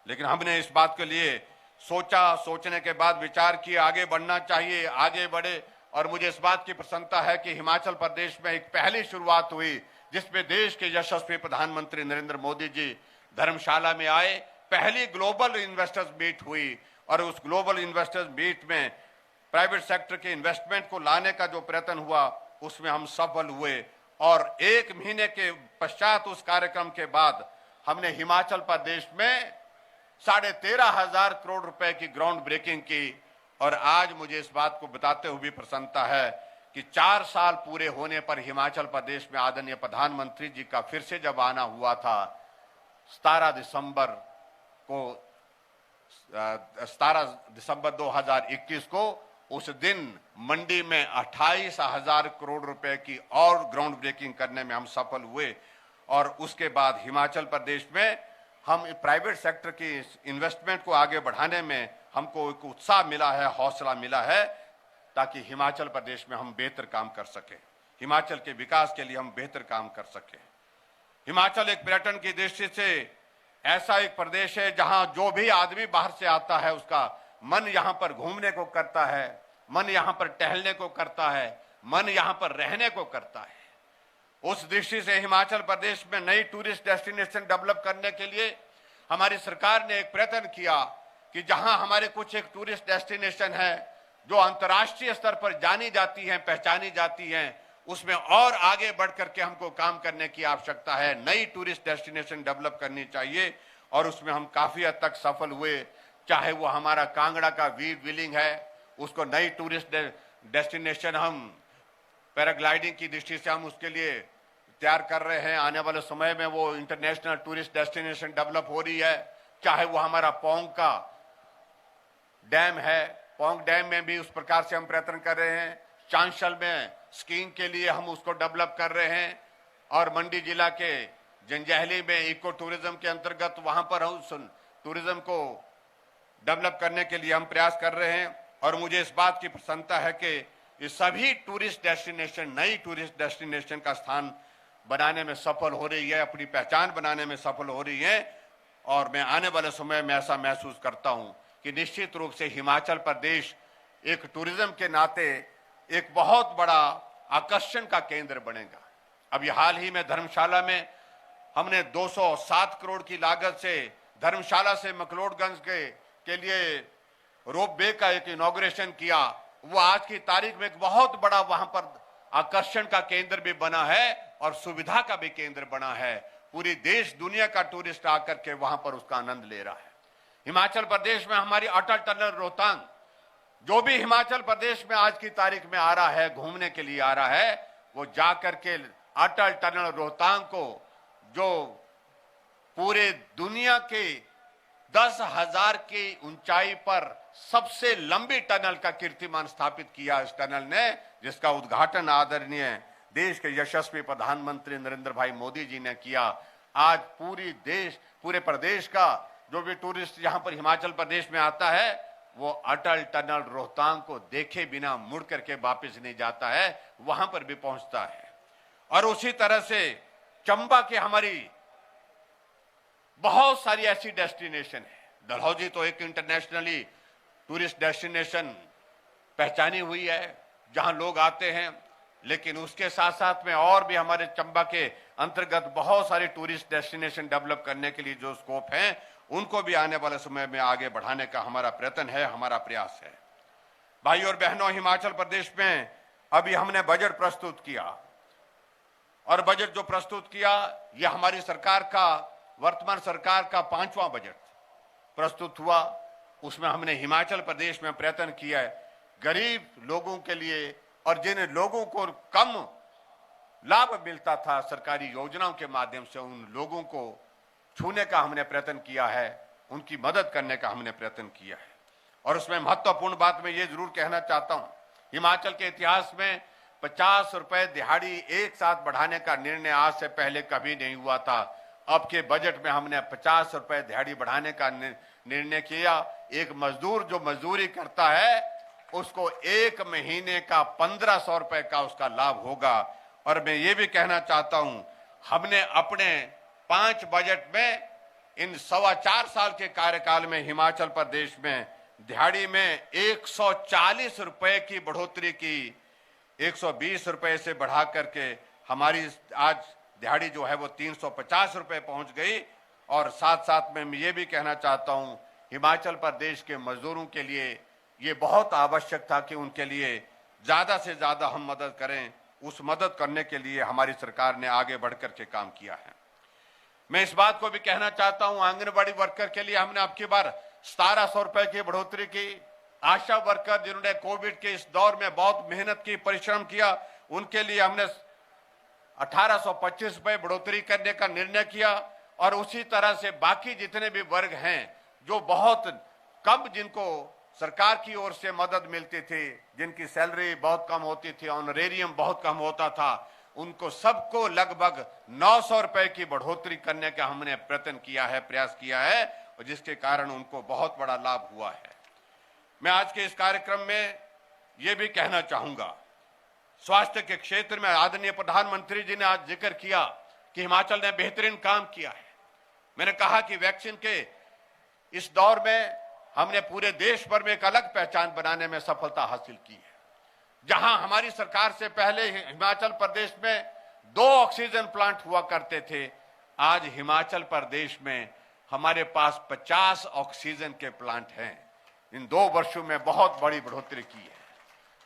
लेकिन हमने इस बात के लिए सोचा, सोचने के बाद विचार किया, आगे बढ़ना चाहिए, आगे बढ़े। और मुझे इस बात की प्रसन्नता है कि हिमाचल प्रदेश में एक पहली शुरुआत हुई जिसमें देश के यशस्वी प्रधानमंत्री नरेंद्र मोदी जी धर्मशाला में आए, पहली ग्लोबल इन्वेस्टर्स मीट हुई और उस ग्लोबल इन्वेस्टर्स मीट में प्राइवेट सेक्टर के इन्वेस्टमेंट को लाने का जो प्रयत्न हुआ उसमें हम सफल हुए। और 1 महीने के पश्चात उस कार्यक्रम के बाद हमने हिमाचल प्रदेश में 13,500 करोड़ रुपए की ग्राउंड ब्रेकिंग की। और आज मुझे इस बात को बताते हुए भी प्रसन्नता है कि 4 साल पूरे होने पर हिमाचल प्रदेश में आदरणीय प्रधानमंत्री जी का फिर से जब आना हुआ था 17 दिसंबर 2021 को, उस दिन मंडी में 28,000 करोड़ रुपए की और ग्राउंड ब्रेकिंग करने में हम सफल हुए। और उसके बाद हिमाचल प्रदेश में हम प्राइवेट सेक्टर की इन्वेस्टमेंट को आगे बढ़ाने में हमको एक उत्साह मिला है, हौसला मिला है, ताकि हिमाचल प्रदेश में हम बेहतर काम कर सके, हिमाचल के विकास के लिए हम बेहतर काम कर सके। हिमाचल एक पर्यटन की दृष्टि से ऐसा एक प्रदेश है जहां जो भी आदमी बाहर से आता है उसका मन यहां पर घूमने को करता है, मन यहां पर टहलने को करता है, मन यहां पर रहने को करता है। उस दृष्टि से हिमाचल प्रदेश में नई टूरिस्ट डेस्टिनेशन डेवलप करने के लिए हमारी सरकार ने एक प्रयत्न किया कि जहां हमारे कुछ एक टूरिस्ट डेस्टिनेशन है जो अंतर्राष्ट्रीय स्तर पर जानी जाती हैं, पहचानी जाती हैं, उसमें और आगे बढ़ करके हमको काम करने की आवश्यकता है। नई टूरिस्ट डेस्टिनेशन डेवलप करनी चाहिए और उसमें हम काफी हद तक सफल हुए। चाहे वो हमारा कांगड़ा का वीर व्हीलिंग है, उसको नई टूरिस्ट डेस्टिनेशन हम पैराग्लाइडिंग की दृष्टि से हम उसके लिए तैयार कर रहे हैं। आने वाले समय में वो इंटरनेशनल टूरिस्ट डेस्टिनेशन डेवलप हो रही है। चाहे वो हमारा पौंग का डैम है, पौंग डैम में भी उस प्रकार से हम प्रयत्न कर रहे हैं। चांशल में स्कीइंग के लिए हम उसको डेवलप कर रहे हैं और मंडी जिला के जंजैहली में इको टूरिज्म के अंतर्गत वहां पर हम टूरिज्म को डेवलप करने के लिए हम प्रयास कर रहे हैं। और मुझे इस बात की प्रसन्नता है कि ये सभी टूरिस्ट डेस्टिनेशन नई टूरिस्ट डेस्टिनेशन का स्थान बनाने में सफल हो रही है, अपनी पहचान बनाने में सफल हो रही है। और मैं आने वाले समय में ऐसा महसूस करता हूं कि निश्चित रूप से हिमाचल प्रदेश एक टूरिज्म के नाते एक बहुत बड़ा आकर्षण का केंद्र बनेगा। अभी हाल ही में धर्मशाला में हमने 207 करोड़ की लागत से धर्मशाला से मकलोडगंज के लिए रोप वे का एक इनॉग्रेशन किया। वो आज की तारीख में एक बहुत बड़ा वहां पर आकर्षण का केंद्र भी बना है और सुविधा का भी केंद्र बना है। पूरी देश दुनिया का टूरिस्ट आकर के वहां पर उसका आनंद ले रहा है। हिमाचल प्रदेश में हमारी अटल टनल रोहतांग, जो भी हिमाचल प्रदेश में आज की तारीख में आ रहा है, घूमने के लिए आ रहा है, वो जाकर के अटल टनल रोहतांग को, जो पूरे दुनिया के 10,000 की ऊंचाई पर सबसे लंबी टनल का कीर्तिमान स्थापित किया इस टनल ने, जिसका उद्घाटन आदरणीय देश के यशस्वी प्रधानमंत्री नरेंद्र भाई मोदी जी ने किया। आज पूरे प्रदेश का जो भी टूरिस्ट यहां पर हिमाचल प्रदेश में आता है वो अटल टनल रोहतांग को देखे बिना मुड़ करके वापस नहीं जाता है, वहां पर भी पहुंचता है। और उसी तरह से चंबा के हमारी बहुत सारी ऐसी डेस्टिनेशन है। डलहौजी तो एक इंटरनेशनली टूरिस्ट डेस्टिनेशन पहचानी हुई है जहां लोग आते हैं, लेकिन उसके साथ साथ में और भी हमारे चंबा के अंतर्गत बहुत सारी टूरिस्ट डेस्टिनेशन डेवलप करने के लिए जो स्कोप हैं, उनको भी आने वाले समय में आगे बढ़ाने का हमारा प्रयत्न है, हमारा प्रयास है। भाई और बहनों, हिमाचल प्रदेश में अभी हमने बजट प्रस्तुत किया और बजट जो प्रस्तुत किया यह हमारी सरकार का, वर्तमान सरकार का 5वां बजट प्रस्तुत हुआ। उसमें हमने हिमाचल प्रदेश में प्रयत्न किया है गरीब लोगों के लिए और जिन लोगों को कम लाभ मिलता था सरकारी योजनाओं के माध्यम से, उन लोगों को छूने का हमने प्रयत्न किया है, उनकी मदद करने का हमने प्रयत्न किया है। और उसमें महत्वपूर्ण बात मैं ये जरूर कहना चाहता हूं, हिमाचल के इतिहास में 50 रुपए दिहाड़ी एक साथ बढ़ाने का निर्णय आज से पहले कभी नहीं हुआ था। अब के बजट में हमने 50 रुपए दिहाड़ी बढ़ाने का निर्णय किया। एक मजदूर जो मजदूरी करता है उसको एक महीने का 1500 रुपए का उसका लाभ होगा। और मैं ये भी कहना चाहता हूं, हमने अपने 5 बजट में इन 4.25 साल के कार्यकाल में हिमाचल प्रदेश में दिहाड़ी में 140 रुपए की बढ़ोतरी की। 120 रुपए से बढ़ा करके हमारी आज दिहाड़ी जो है वो 350 रुपए पहुंच गई। और साथ साथ में मैं ये भी कहना चाहता हूं, हिमाचल प्रदेश के मजदूरों के लिए ये बहुत आवश्यक था कि उनके लिए ज्यादा से ज्यादा हम मदद करें। उस मदद करने के लिए हमारी सरकार ने आगे बढ़कर के काम किया है। मैं इस बात को भी कहना चाहता हूं, आंगनबाड़ी वर्कर के लिए हमने अब की बार 1700 रुपए की बढ़ोतरी की। आशा वर्कर जिन्होंने कोविड के इस दौर में बहुत मेहनत की, परिश्रम किया, उनके लिए हमने 1825 रुपए बढ़ोतरी करने का निर्णय किया। और उसी तरह से बाकी जितने भी वर्ग हैं जो बहुत कम, जिनको सरकार की ओर से मदद मिलती थी, जिनकी सैलरी बहुत कम होती थी, ऑनरेरियम बहुत कम होता था, उनको सबको लगभग 900 रुपए की बढ़ोतरी करने का हमने प्रयत्न किया है, प्रयास किया है, और जिसके कारण उनको बहुत बड़ा लाभ हुआ है। मैं आज के इस कार्यक्रम में ये भी कहना चाहूंगा, स्वास्थ्य के क्षेत्र में आदरणीय प्रधानमंत्री जी ने आज जिक्र किया कि हिमाचल ने बेहतरीन काम किया है। मैंने कहा कि वैक्सीन के इस दौर में हमने पूरे देश भर में एक अलग पहचान बनाने में सफलता हासिल की है। जहां हमारी सरकार से पहले हिमाचल प्रदेश में 2 ऑक्सीजन प्लांट हुआ करते थे, आज हिमाचल प्रदेश में हमारे पास 50 ऑक्सीजन के प्लांट हैं। इन 2 वर्षों में बहुत बड़ी बढ़ोतरी की है।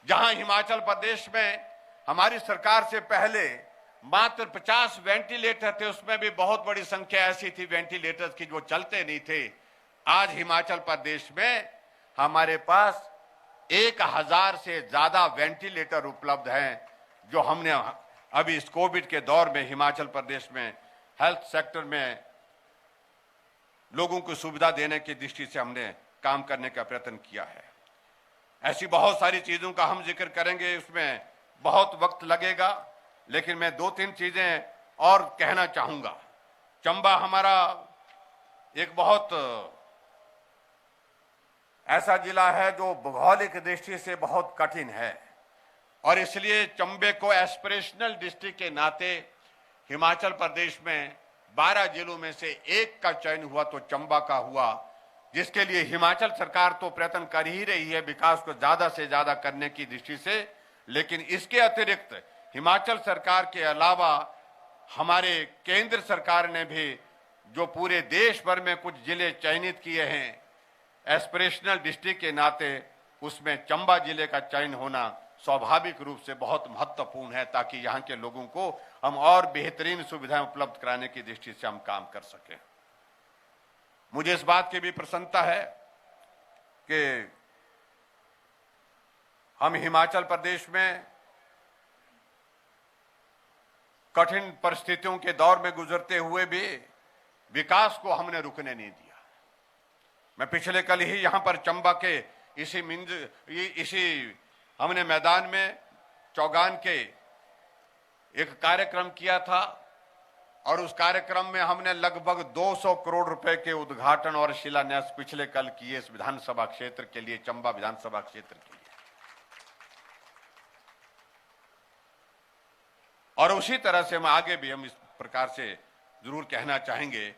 जहां हिमाचल प्रदेश में हमारी सरकार से पहले मात्र 50 वेंटिलेटर थे, उसमें भी बहुत बड़ी संख्या ऐसी थी वेंटिलेटर्स की जो चलते नहीं थे। आज हिमाचल प्रदेश में हमारे पास 1000 से ज्यादा वेंटिलेटर उपलब्ध हैं, जो हमने अभी इस कोविड के दौर में हिमाचल प्रदेश में हेल्थ सेक्टर में लोगों को सुविधा देने की दृष्टि से हमने काम करने का प्रयत्न किया है। ऐसी बहुत सारी चीजों का हम जिक्र करेंगे, उसमें बहुत वक्त लगेगा, लेकिन मैं 2-3 चीजें और कहना चाहूंगा। चंबा हमारा एक बहुत ऐसा जिला है जो भौगोलिक दृष्टि से बहुत कठिन है, और इसलिए चंबे को एस्पिरेशनल डिस्ट्रिक्ट के नाते हिमाचल प्रदेश में 12 जिलों में से एक का चयन हुआ तो चंबा का हुआ, जिसके लिए हिमाचल सरकार तो प्रयत्न कर ही रही है विकास को ज्यादा से ज्यादा करने की दृष्टि से। लेकिन इसके अतिरिक्त हिमाचल सरकार के अलावा हमारे केंद्र सरकार ने भी जो पूरे देश भर में कुछ जिले चयनित किए हैं एस्पिरेशनल डिस्ट्रिक्ट के नाते, उसमें चंबा जिले का चयन होना स्वाभाविक रूप से बहुत महत्वपूर्ण है, ताकि यहाँ के लोगों को हम और बेहतरीन सुविधाएं उपलब्ध कराने की दृष्टि से हम काम कर सकें। मुझे इस बात की भी प्रसन्नता है कि हम हिमाचल प्रदेश में कठिन परिस्थितियों के दौर में गुजरते हुए भी विकास को हमने रुकने नहीं दिया। मैं पिछले कल ही यहां पर चंबा के इसी हमने मैदान में चौगान के एक कार्यक्रम किया था, और उस कार्यक्रम में हमने लगभग 200 करोड़ रुपए के उद्घाटन और शिलान्यास पिछले कल किए इस विधानसभा क्षेत्र के लिए, चंबा विधानसभा क्षेत्र के लिए। और उसी तरह से हम आगे भी हम इस प्रकार से जरूर कहना चाहेंगे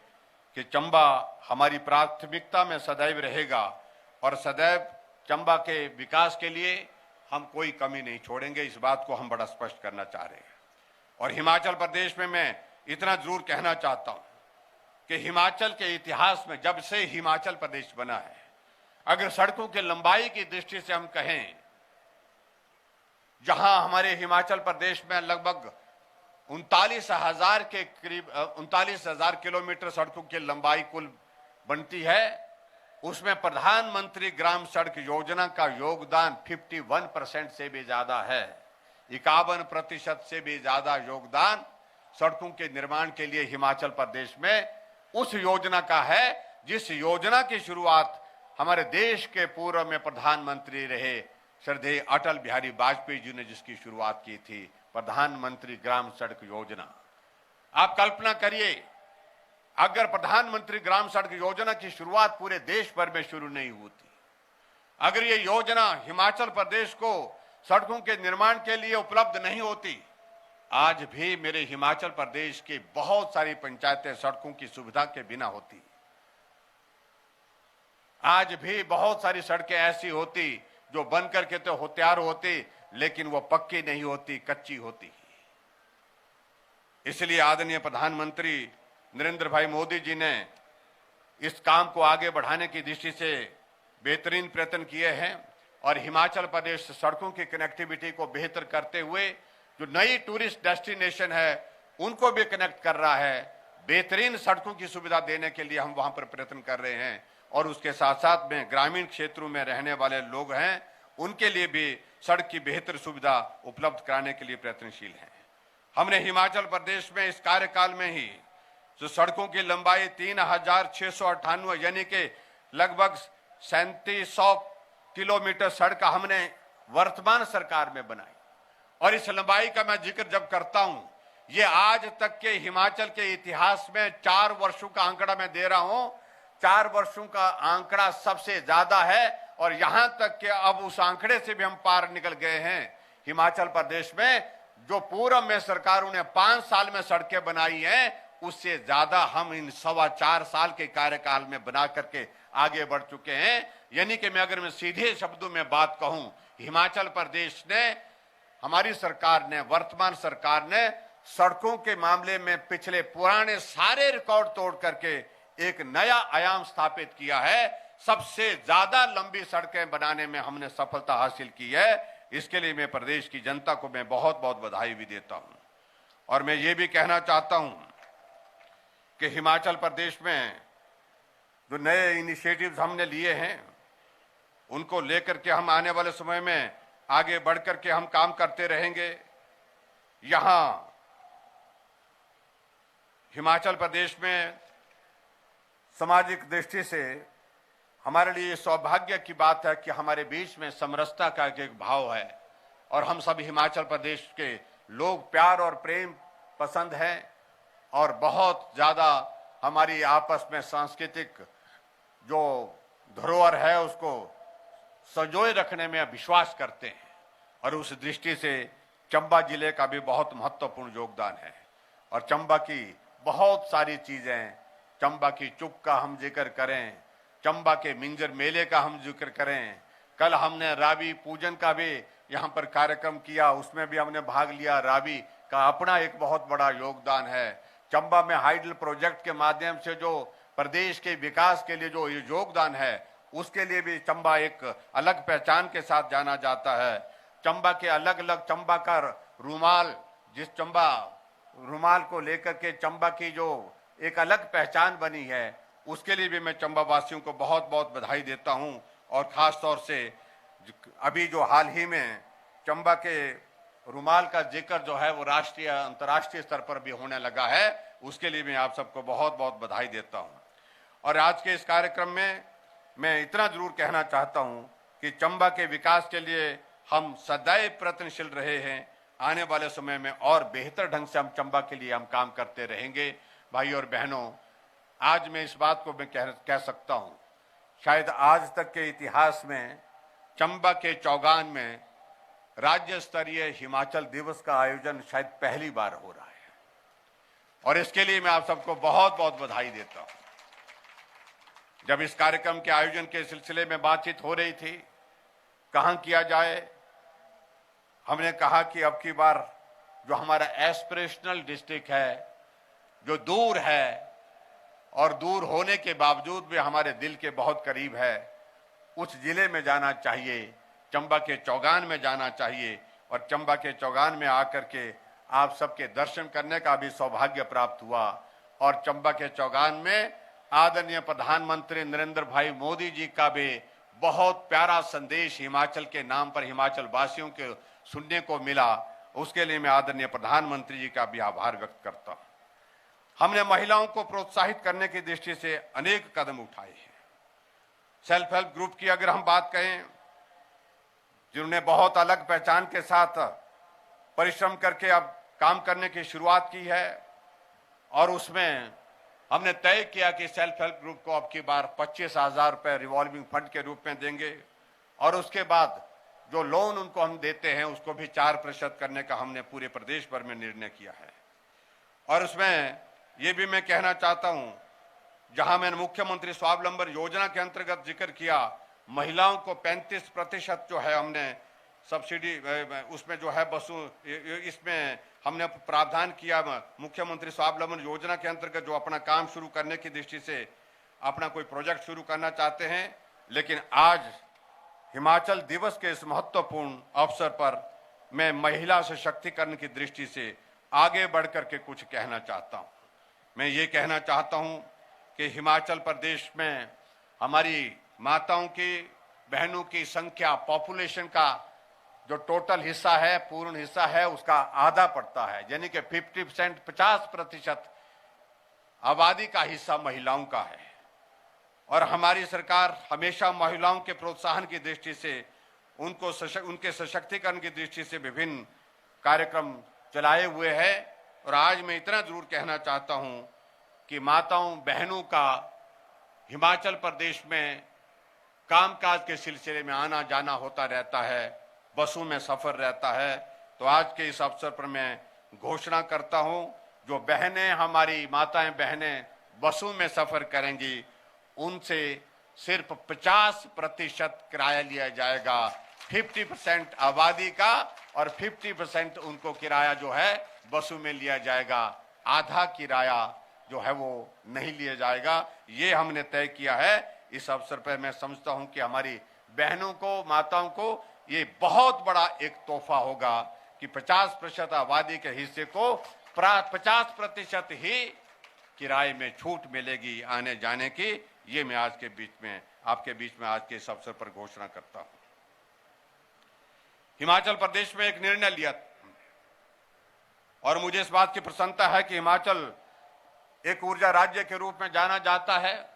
कि चंबा हमारी प्राथमिकता में सदैव रहेगा, और सदैव चंबा के विकास के लिए हम कोई कमी नहीं छोड़ेंगे। इस बात को हम बड़ा स्पष्ट करना चाह रहे हैं। और हिमाचल प्रदेश में मैं इतना जरूर कहना चाहता हूं कि हिमाचल के इतिहास में जब से हिमाचल प्रदेश बना है, अगर सड़कों की लंबाई की दृष्टि से हम कहें, जहां हमारे हिमाचल प्रदेश में लगभग 39,000 के करीब 39,000 किलोमीटर सड़कों की लंबाई कुल बनती है, उसमें प्रधानमंत्री ग्राम सड़क योजना का योगदान 51% से भी ज्यादा है। 51% से भी ज्यादा योगदान सड़कों के निर्माण के लिए हिमाचल प्रदेश में उस योजना का है, जिस योजना की शुरुआत हमारे देश के पूर्व में प्रधानमंत्री रहे श्रद्धेय अटल बिहारी वाजपेयी जी ने जिसकी शुरुआत की थी, प्रधानमंत्री ग्राम सड़क योजना। आप कल्पना करिए अगर प्रधानमंत्री ग्राम सड़क योजना की शुरुआत पूरे देश भर में शुरू नहीं होती, अगर ये योजना हिमाचल प्रदेश को सड़कों के निर्माण के लिए उपलब्ध नहीं होती, आज भी मेरे हिमाचल प्रदेश की बहुत सारी पंचायतें सड़कों की सुविधा के बिना होती। आज भी बहुत सारी सड़कें ऐसी होती जो बन करके तो तैयार होती, लेकिन वो पक्की नहीं होती, कच्ची होती। इसलिए आदरणीय प्रधानमंत्री नरेंद्र भाई मोदी जी ने इस काम को आगे बढ़ाने की दृष्टि से बेहतरीन प्रयत्न किए हैं और हिमाचल प्रदेश सड़कों की कनेक्टिविटी को बेहतर करते हुए जो नई टूरिस्ट डेस्टिनेशन है उनको भी कनेक्ट कर रहा है। बेहतरीन सड़कों की सुविधा देने के लिए हम वहां पर प्रयत्न कर रहे हैं और उसके साथ साथ में ग्रामीण क्षेत्रों में रहने वाले लोग हैं उनके लिए भी सड़क की बेहतर सुविधा उपलब्ध कराने के लिए प्रयत्नशील हैं। हमने हिमाचल प्रदेश में इस कार्यकाल में ही जो सड़कों की लंबाई 3698 यानी कि लगभग 3700 किलोमीटर सड़क हमने वर्तमान सरकार में बनाई और इस लंबाई का मैं जिक्र जब करता हूं, ये आज तक के हिमाचल के इतिहास में 4 वर्षों का आंकड़ा मैं दे रहा हूं। 4 वर्षों का आंकड़ा सबसे ज्यादा है और यहां तक कि अब उस आंकड़े से भी हम पार निकल गए हैं। हिमाचल प्रदेश में जो पूर्व में सरकारों ने 5 साल में सड़कें बनाई हैं, उससे ज्यादा हम इन 4.25 साल के कार्यकाल में बना करके आगे बढ़ चुके हैं। यानी कि मैं अगर मैं सीधे शब्दों में बात कहूं, हिमाचल प्रदेश ने, हमारी सरकार ने, वर्तमान सरकार ने सड़कों के मामले में पिछले पुराने सारे रिकॉर्ड तोड़ करके एक नया आयाम स्थापित किया है। सबसे ज्यादा लंबी सड़कें बनाने में हमने सफलता हासिल की है। इसके लिए मैं प्रदेश की जनता को मैं बहुत बहुत बधाई भी देता हूं और मैं ये भी कहना चाहता हूं कि हिमाचल प्रदेश में जो नए इनिशिएटिव्स हमने लिए हैं उनको लेकर के हम आने वाले समय में आगे बढ़ करके हम काम करते रहेंगे। यहां हिमाचल प्रदेश में सामाजिक दृष्टि से हमारे लिए सौभाग्य की बात है कि हमारे बीच में समरसता का एक भाव है और हम सब हिमाचल प्रदेश के लोग प्यार और प्रेम पसंद हैं और बहुत ज्यादा हमारी आपस में सांस्कृतिक जो धरोहर है उसको संजोए रखने में विश्वास करते हैं और उस दृष्टि से चंबा जिले का भी बहुत महत्वपूर्ण योगदान है और चंबा की बहुत सारी चीजें, चंबा की चुप का हम जिक्र करें, चंबा के मिंजर मेले का हम जिक्र करें, कल हमने रावी पूजन का भी यहाँ पर कार्यक्रम किया, उसमें भी हमने भाग लिया। रावी का अपना एक बहुत बड़ा योगदान है। चंबा में हाइडल प्रोजेक्ट के माध्यम से जो प्रदेश के विकास के लिए जो योगदान है उसके लिए भी चंबा एक अलग पहचान के साथ जाना जाता है। चंबा के अलग अलग, चंबा का रूमाल, जिस चंबा रूमाल को लेकर के चंबा की जो एक अलग पहचान बनी है उसके लिए भी मैं चंबा वासियों को बहुत बहुत बधाई देता हूं और खास तौर से अभी जो हाल ही में चंबा के रूमाल का जिक्र जो है वो राष्ट्रीय अंतर्राष्ट्रीय स्तर पर भी होने लगा है, उसके लिए मैं आप सबको बहुत बहुत बधाई देता हूं। और आज के इस कार्यक्रम में मैं इतना जरूर कहना चाहता हूं कि चंबा के विकास के लिए हम सदैव प्रयत्नशील रहे हैं। आने वाले समय में और बेहतर ढंग से हम चंबा के लिए हम काम करते रहेंगे। भाई और बहनों, आज मैं इस बात को मैं कह सकता हूं, शायद आज तक के इतिहास में चंबा के चौगान में राज्य स्तरीय हिमाचल दिवस का आयोजन शायद पहली बार हो रहा है और इसके लिए मैं आप सबको बहुत बहुत बधाई देता हूं। जब इस कार्यक्रम के आयोजन के सिलसिले में बातचीत हो रही थी कहां किया जाए, हमने कहा कि अब की बार जो हमारा एस्पिरेशनल डिस्ट्रिक्ट है, जो दूर है और दूर होने के बावजूद भी हमारे दिल के बहुत करीब है, उस जिले में जाना चाहिए, चंबा के चौगान में जाना चाहिए और चंबा के चौगान में आकर के आप सबके दर्शन करने का भी सौभाग्य प्राप्त हुआ और चंबा के चौगान में आदरणीय प्रधानमंत्री नरेंद्र भाई मोदी जी का भी बहुत प्यारा संदेश हिमाचल के नाम पर हिमाचल वासियों के सुनने को मिला। उसके लिए मैं आदरणीय प्रधानमंत्री जी का भी आभार व्यक्त करता हूं। हमने महिलाओं को प्रोत्साहित करने की दृष्टि से अनेक कदम उठाए हैं। सेल्फ हेल्प ग्रुप की अगर हम बात कहें, जिन्होंने बहुत अलग पहचान के साथ परिश्रम करके अब काम करने की शुरुआत की है और उसमें हमने तय किया कि सेल्फ हेल्प ग्रुप को अब की बार 25,000 रुपए रिवॉल्विंग फंड के रूप में देंगे और उसके बाद जो लोन उनको हम देते हैं उसको भी 4% करने का हमने पूरे प्रदेश भर में निर्णय किया है। और उसमें ये भी मैं कहना चाहता हूं, जहां मैंने मुख्यमंत्री स्वावलंबन योजना के अंतर्गत जिक्र किया, महिलाओं को 35% जो है हमने सब्सिडी उसमें जो है बसों इसमें हमने प्रावधान किया। मुख्यमंत्री स्वावलंबन योजना के अंतर्गत जो अपना काम शुरू करने की दृष्टि से अपना कोई प्रोजेक्ट शुरू करना चाहते हैं, लेकिन आज हिमाचल दिवस के इस महत्वपूर्ण अवसर पर मैं महिला सशक्तिकरण की दृष्टि से आगे बढ़कर के कुछ कहना चाहता हूं। मैं ये कहना चाहता हूं कि हिमाचल प्रदेश में हमारी माताओं की, बहनों की संख्या पॉपुलेशन का जो टोटल हिस्सा है, पूर्ण हिस्सा है, उसका आधा पड़ता है, यानी कि 50% आबादी का हिस्सा महिलाओं का है। और हमारी सरकार हमेशा महिलाओं के प्रोत्साहन की दृष्टि से उनके सशक्तिकरण की दृष्टि से विभिन्न कार्यक्रम चलाए हुए है। और आज मैं इतना जरूर कहना चाहता हूं कि माताओं बहनों का हिमाचल प्रदेश में कामकाज के सिलसिले में आना जाना होता रहता है, बसों में सफर रहता है। तो आज के इस अवसर पर मैं घोषणा करता हूं, जो बहनें, हमारी माताएं बहनें बसों में सफर करेंगी, उनसे सिर्फ 50% किराया लिया जाएगा। 50% आबादी का और 50% उनको किराया जो है बसों में लिया जाएगा। आधा किराया जो है वो नहीं लिया जाएगा। ये हमने तय किया है। इस अवसर पर मैं समझता हूं कि हमारी बहनों को, माताओं को ये बहुत बड़ा एक तोहफा होगा कि 50% आबादी के हिस्से को 50% ही किराए में छूट मिलेगी आने जाने की। ये मैं आज के बीच में, आपके बीच में आज के इस अवसर पर घोषणा करता हूं। हिमाचल प्रदेश में एक निर्णय लिया और मुझे इस बात की प्रसन्नता है कि हिमाचल एक ऊर्जा राज्य के रूप में जाना जाता है।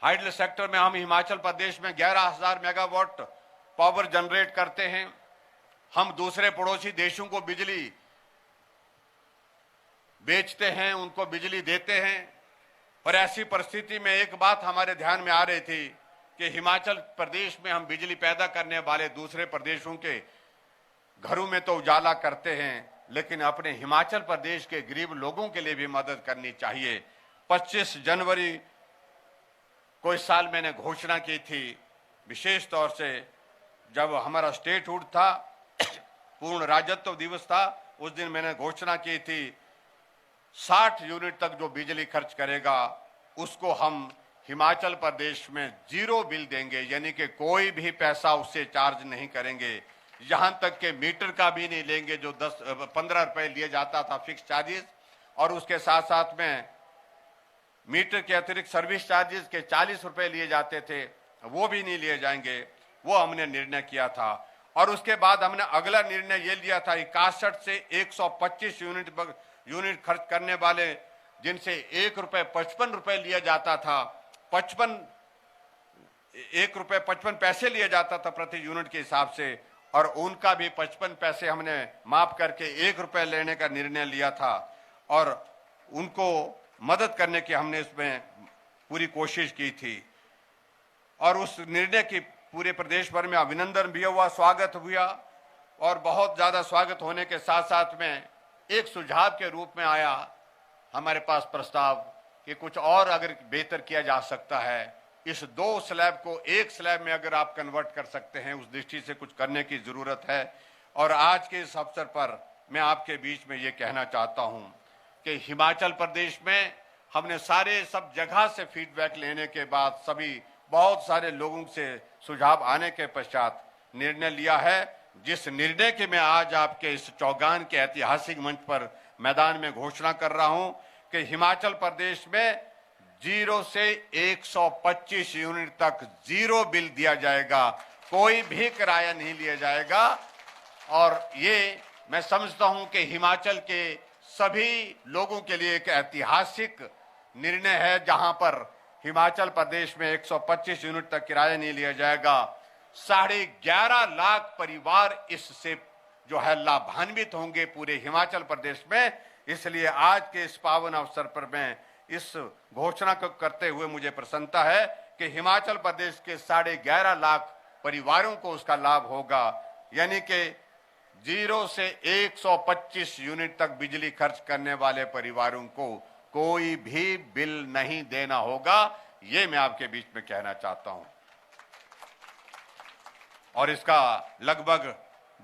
हाइडल सेक्टर में हम हिमाचल प्रदेश में 11,000 मेगावाट पावर जनरेट करते हैं। हम दूसरे पड़ोसी देशों को बिजली बेचते हैं, उनको बिजली देते हैं। और ऐसी परिस्थिति में एक बात हमारे ध्यान में आ रही थी कि हिमाचल प्रदेश में हम बिजली पैदा करने वाले दूसरे प्रदेशों के घरों में तो उजाला करते हैं, लेकिन अपने हिमाचल प्रदेश के गरीब लोगों के लिए भी मदद करनी चाहिए। 25 जनवरी को इस साल मैंने घोषणा की थी, विशेष तौर से जब हमारा स्टेटहुड था, पूर्ण राज्यत्व दिवस था, उस दिन मैंने घोषणा की थी 60 यूनिट तक जो बिजली खर्च करेगा उसको हम हिमाचल प्रदेश में 0 बिल देंगे, यानी कि कोई भी पैसा उससे चार्ज नहीं करेंगे। यहां तक के मीटर का भी नहीं लेंगे, जो 15 रुपए लिए जाता था फिक्स चार्जेस, और उसके साथ साथ में मीटर के अतिरिक्त सर्विस चार्जेस के 40 रुपए लिए जाते थे, वो भी नहीं लिए जाएंगे। वो हमने निर्णय किया था। और उसके बाद हमने अगला निर्णय ये लिया था 61 से 125 यूनिट खर्च करने वाले, जिनसे 1 रुपए 55 रुपए लिया जाता था, 1 रुपए 55 पैसे लिया जाता था प्रति यूनिट के हिसाब से, और उनका भी 55 पैसे हमने माफ करके 1 रुपए लेने का निर्णय लिया था। और उनको मदद करने की हमने इसमें पूरी कोशिश की थी। और उस निर्णय की पूरे प्रदेश भर में अभिनंदन भी हुआ, स्वागत हुआ। और बहुत ज्यादा स्वागत होने के साथ साथ में एक सुझाव के रूप में आया हमारे पास प्रस्ताव कि कुछ और अगर बेहतर किया जा सकता है, इस 2 स्लैब को 1 स्लैब में अगर आप कन्वर्ट कर सकते हैं, उस दृष्टि से कुछ करने की जरूरत है। और आज के इस अवसर पर मैं आपके बीच में ये कहना चाहता हूं कि हिमाचल प्रदेश में हमने सब जगह से फीडबैक लेने के बाद, सभी बहुत सारे लोगों से सुझाव आने के पश्चात निर्णय लिया है, जिस निर्णय की मैं आज आपके इस चौगान के ऐतिहासिक मंच पर मैदान में घोषणा कर रहा हूं कि हिमाचल प्रदेश में 0 से 125 यूनिट तक 0 बिल दिया जाएगा, कोई भी किराया नहीं लिया जाएगा। और ये मैं समझता हूं कि हिमाचल के सभी लोगों के लिए एक ऐतिहासिक निर्णय है, जहां पर हिमाचल प्रदेश में 125 यूनिट तक किराया नहीं लिया जाएगा। 11.5 लाख परिवार इससे जो है लाभान्वित होंगे पूरे हिमाचल प्रदेश में। इसलिए आज के इस पावन अवसर पर मैं इस घोषणा को करते हुए मुझे प्रसन्नता है कि हिमाचल प्रदेश के 11.5 लाख परिवारों को उसका लाभ होगा, यानी कि 0 से 125 यूनिट तक बिजली खर्च करने वाले परिवारों को कोई भी बिल नहीं देना होगा। ये मैं आपके बीच में कहना चाहता हूं। और इसका लगभग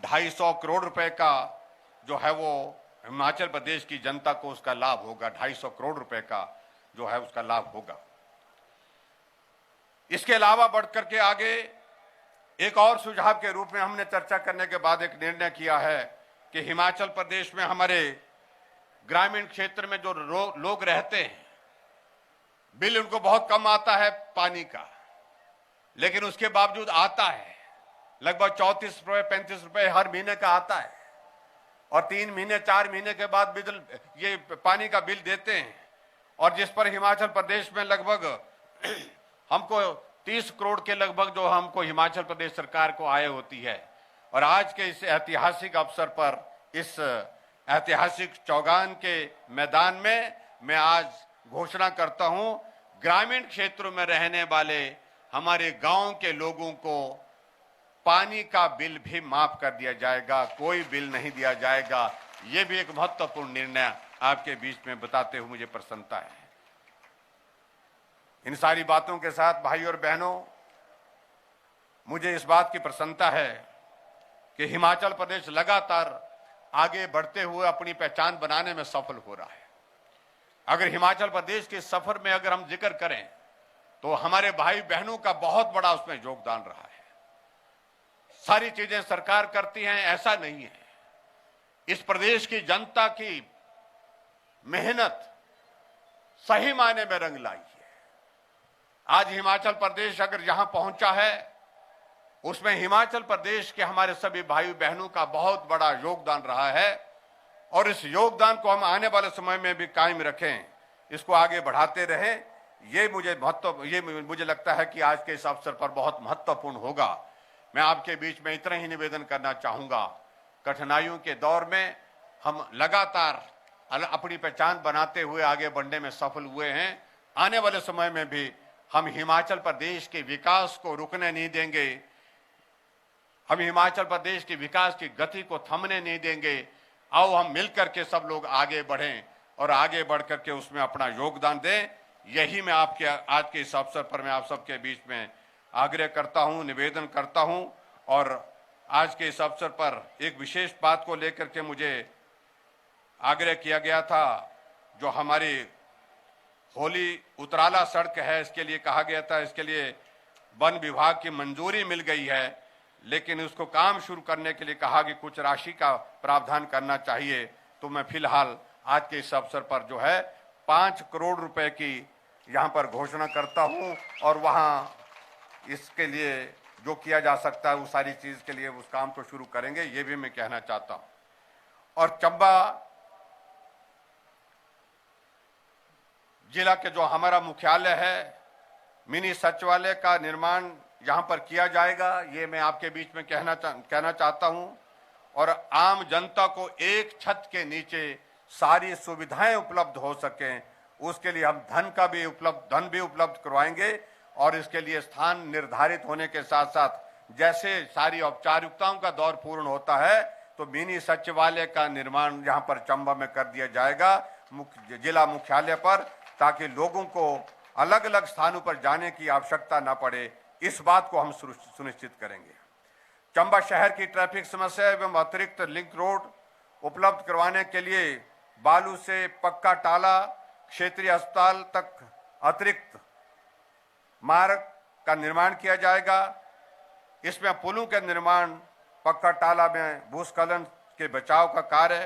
250 करोड़ रुपए का जो है वो हिमाचल प्रदेश की जनता को उसका लाभ होगा। 250 करोड़ रुपए का जो है उसका लाभ होगा। इसके अलावा बढ़कर के आगे एक और सुझाव के रूप में हमने चर्चा करने के बाद एक निर्णय किया है कि हिमाचल प्रदेश में हमारे ग्रामीण क्षेत्र में जो लोग रहते हैं, बिल उनको बहुत कम आता है पानी का, लेकिन उसके बावजूद आता है। लगभग 34 रुपए 35 रुपए हर महीने का आता है और 3 महीने 4 महीने के बाद ये पानी का बिल देते हैं। और जिस पर हिमाचल प्रदेश में लगभग हमको 30 करोड़ के लगभग जो हमको हिमाचल प्रदेश सरकार को आय होती है। और आज के इस ऐतिहासिक अवसर पर, इस ऐतिहासिक चौगान के मैदान में मैं आज घोषणा करता हूं, ग्रामीण क्षेत्रों में रहने वाले हमारे गांव के लोगों को पानी का बिल भी माफ कर दिया जाएगा, कोई बिल नहीं दिया जाएगा। ये भी एक महत्वपूर्ण निर्णय आपके बीच में बताते हुए मुझे प्रसन्नता है। इन सारी बातों के साथ भाई और बहनों, मुझे इस बात की प्रसन्नता है कि हिमाचल प्रदेश लगातार आगे बढ़ते हुए अपनी पहचान बनाने में सफल हो रहा है। अगर हिमाचल प्रदेश के सफर में अगर हम जिक्र करें तो हमारे भाई बहनों का बहुत बड़ा उसमें योगदान रहा है। सारी चीजें सरकार करती हैं ऐसा नहीं है, इस प्रदेश की जनता की मेहनत सही मायने में रंग लाई है। आज हिमाचल प्रदेश अगर जहां पहुंचा है, उसमें हिमाचल प्रदेश के हमारे सभी भाई बहनों का बहुत बड़ा योगदान रहा है। और इस योगदान को हम आने वाले समय में भी कायम रखें, इसको आगे बढ़ाते रहें। ये मुझे लगता है कि आज के इस अवसर पर बहुत महत्वपूर्ण होगा। मैं आपके बीच में इतना ही निवेदन करना चाहूंगा, कठिनाइयों के दौर में हम लगातार अपनी पहचान बनाते हुए आगे बढ़ने में सफल हुए हैं। आने वाले समय में भी हम हिमाचल प्रदेश के विकास को रुकने नहीं देंगे, हम हिमाचल प्रदेश के विकास की गति को थमने नहीं देंगे। आओ हम मिलकर के सब लोग आगे बढ़ें और आगे बढ़ करके उसमें अपना योगदान दें। यही मैं आपके आज के इस अवसर पर मैं आप सबके बीच में आग्रह करता हूं, निवेदन करता हूं। और आज के इस अवसर पर एक विशेष बात को लेकर के मुझे आग्रह किया गया था, जो हमारी होली उतराला सड़क है, इसके लिए कहा गया था, इसके लिए वन विभाग की मंजूरी मिल गई है, लेकिन उसको काम शुरू करने के लिए कहा कि कुछ राशि का प्रावधान करना चाहिए। तो मैं फिलहाल आज के इस अवसर पर जो है 5 करोड़ रुपए की यहाँ पर घोषणा करता हूँ, और वहाँ इसके लिए जो किया जा सकता है उस सारी चीज के लिए उस काम को शुरू करेंगे, ये भी मैं कहना चाहता हूँ। और चंबा जिला के जो हमारा मुख्यालय है, मिनी सचिवालय का निर्माण यहाँ पर किया जाएगा, ये मैं आपके बीच में कहना चाहता हूँ। और आम जनता को एक छत के नीचे सारी सुविधाएं उपलब्ध हो सकें, उसके लिए हम धन भी उपलब्ध करवाएंगे। और इसके लिए स्थान निर्धारित होने के साथ साथ जैसे सारी औपचारिकताओं का दौर पूर्ण होता है, तो मिनी सचिवालय का निर्माण यहाँ पर चंबा में कर दिया जाएगा, जिला मुख्यालय पर, ताकि लोगों को अलग अलग स्थानों पर जाने की आवश्यकता न पड़े। इस बात को हम सुनिश्चित करेंगे। चंबा शहर की ट्रैफिक समस्या एवं अतिरिक्त लिंक रोड उपलब्ध करवाने के लिए बालू से पक्का टाला क्षेत्रीय अस्पताल तक अतिरिक्त मार्ग का निर्माण किया जाएगा। इसमें पुलों के निर्माण, पक्का टाला में भूस्खलन के बचाव का कार्य,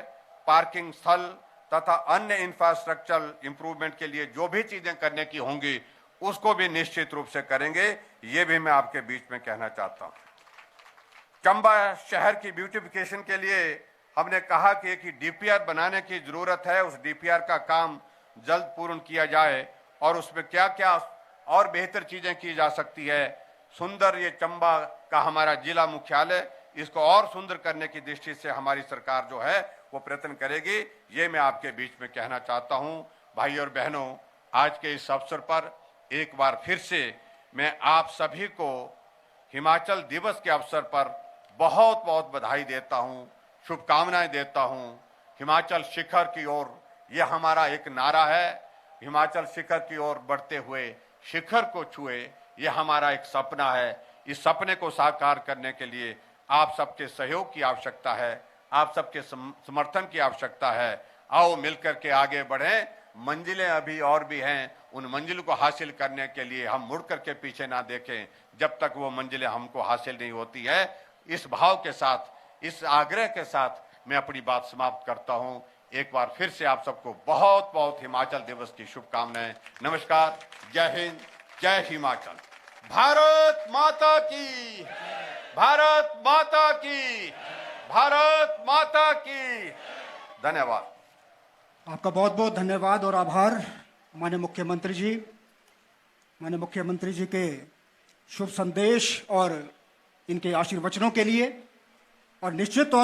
पार्किंग स्थल तथा अन्य इंफ्रास्ट्रक्चर इंप्रूवमेंट के लिए जो भी चीजें करने की होंगी उसको भी निश्चित रूप से करेंगे। ये भी मैं आपके बीच में कहना चाहता हूं। चंबा शहर की ब्यूटिफिकेशन के लिए हमने कहा कि एक डीपीआर बनाने की जरूरत है। उस डीपीआर का काम जल्द पूर्ण किया जाए और उसमें क्या क्या और बेहतर चीजें की जा सकती है। सुंदर ये चंबा का हमारा जिला मुख्यालय, इसको और सुंदर करने की दृष्टि से हमारी सरकार जो है वो प्रयत्न करेगी। ये मैं आपके बीच में कहना चाहता हूं। भाई और बहनों, आज के इस अवसर पर एक बार फिर से मैं आप सभी को हिमाचल दिवस के अवसर पर बहुत बहुत बधाई देता हूं, शुभकामनाएं देता हूं। हिमाचल शिखर की ओर यह हमारा एक नारा है, हिमाचल शिखर की ओर बढ़ते हुए शिखर को छुए, यह हमारा एक सपना है। इस सपने को साकार करने के लिए आप सबके सहयोग की आवश्यकता है, आप सबके समर्थन की आवश्यकता है। आओ मिलकर के आगे बढ़ें। मंजिलें अभी और भी हैं, उन मंजिलों को हासिल करने के लिए हम मुड़ करके पीछे ना देखें जब तक वो मंजिलें हमको हासिल नहीं होती है। इस भाव के साथ, इस आग्रह के साथ मैं अपनी बात समाप्त करता हूं। एक बार फिर से आप सबको बहुत बहुत हिमाचल दिवस की शुभकामनाएं। नमस्कार, जय हिंद, जय हिमाचल। भारत माता की, भारत माता की, भारत माता की। धन्यवाद। आपका बहुत बहुत धन्यवाद और आभार माननीय मुख्यमंत्री जी। माननीय मुख्यमंत्री जी के शुभ संदेश और इनके आशीर्वचनों के लिए, और निश्चित तौर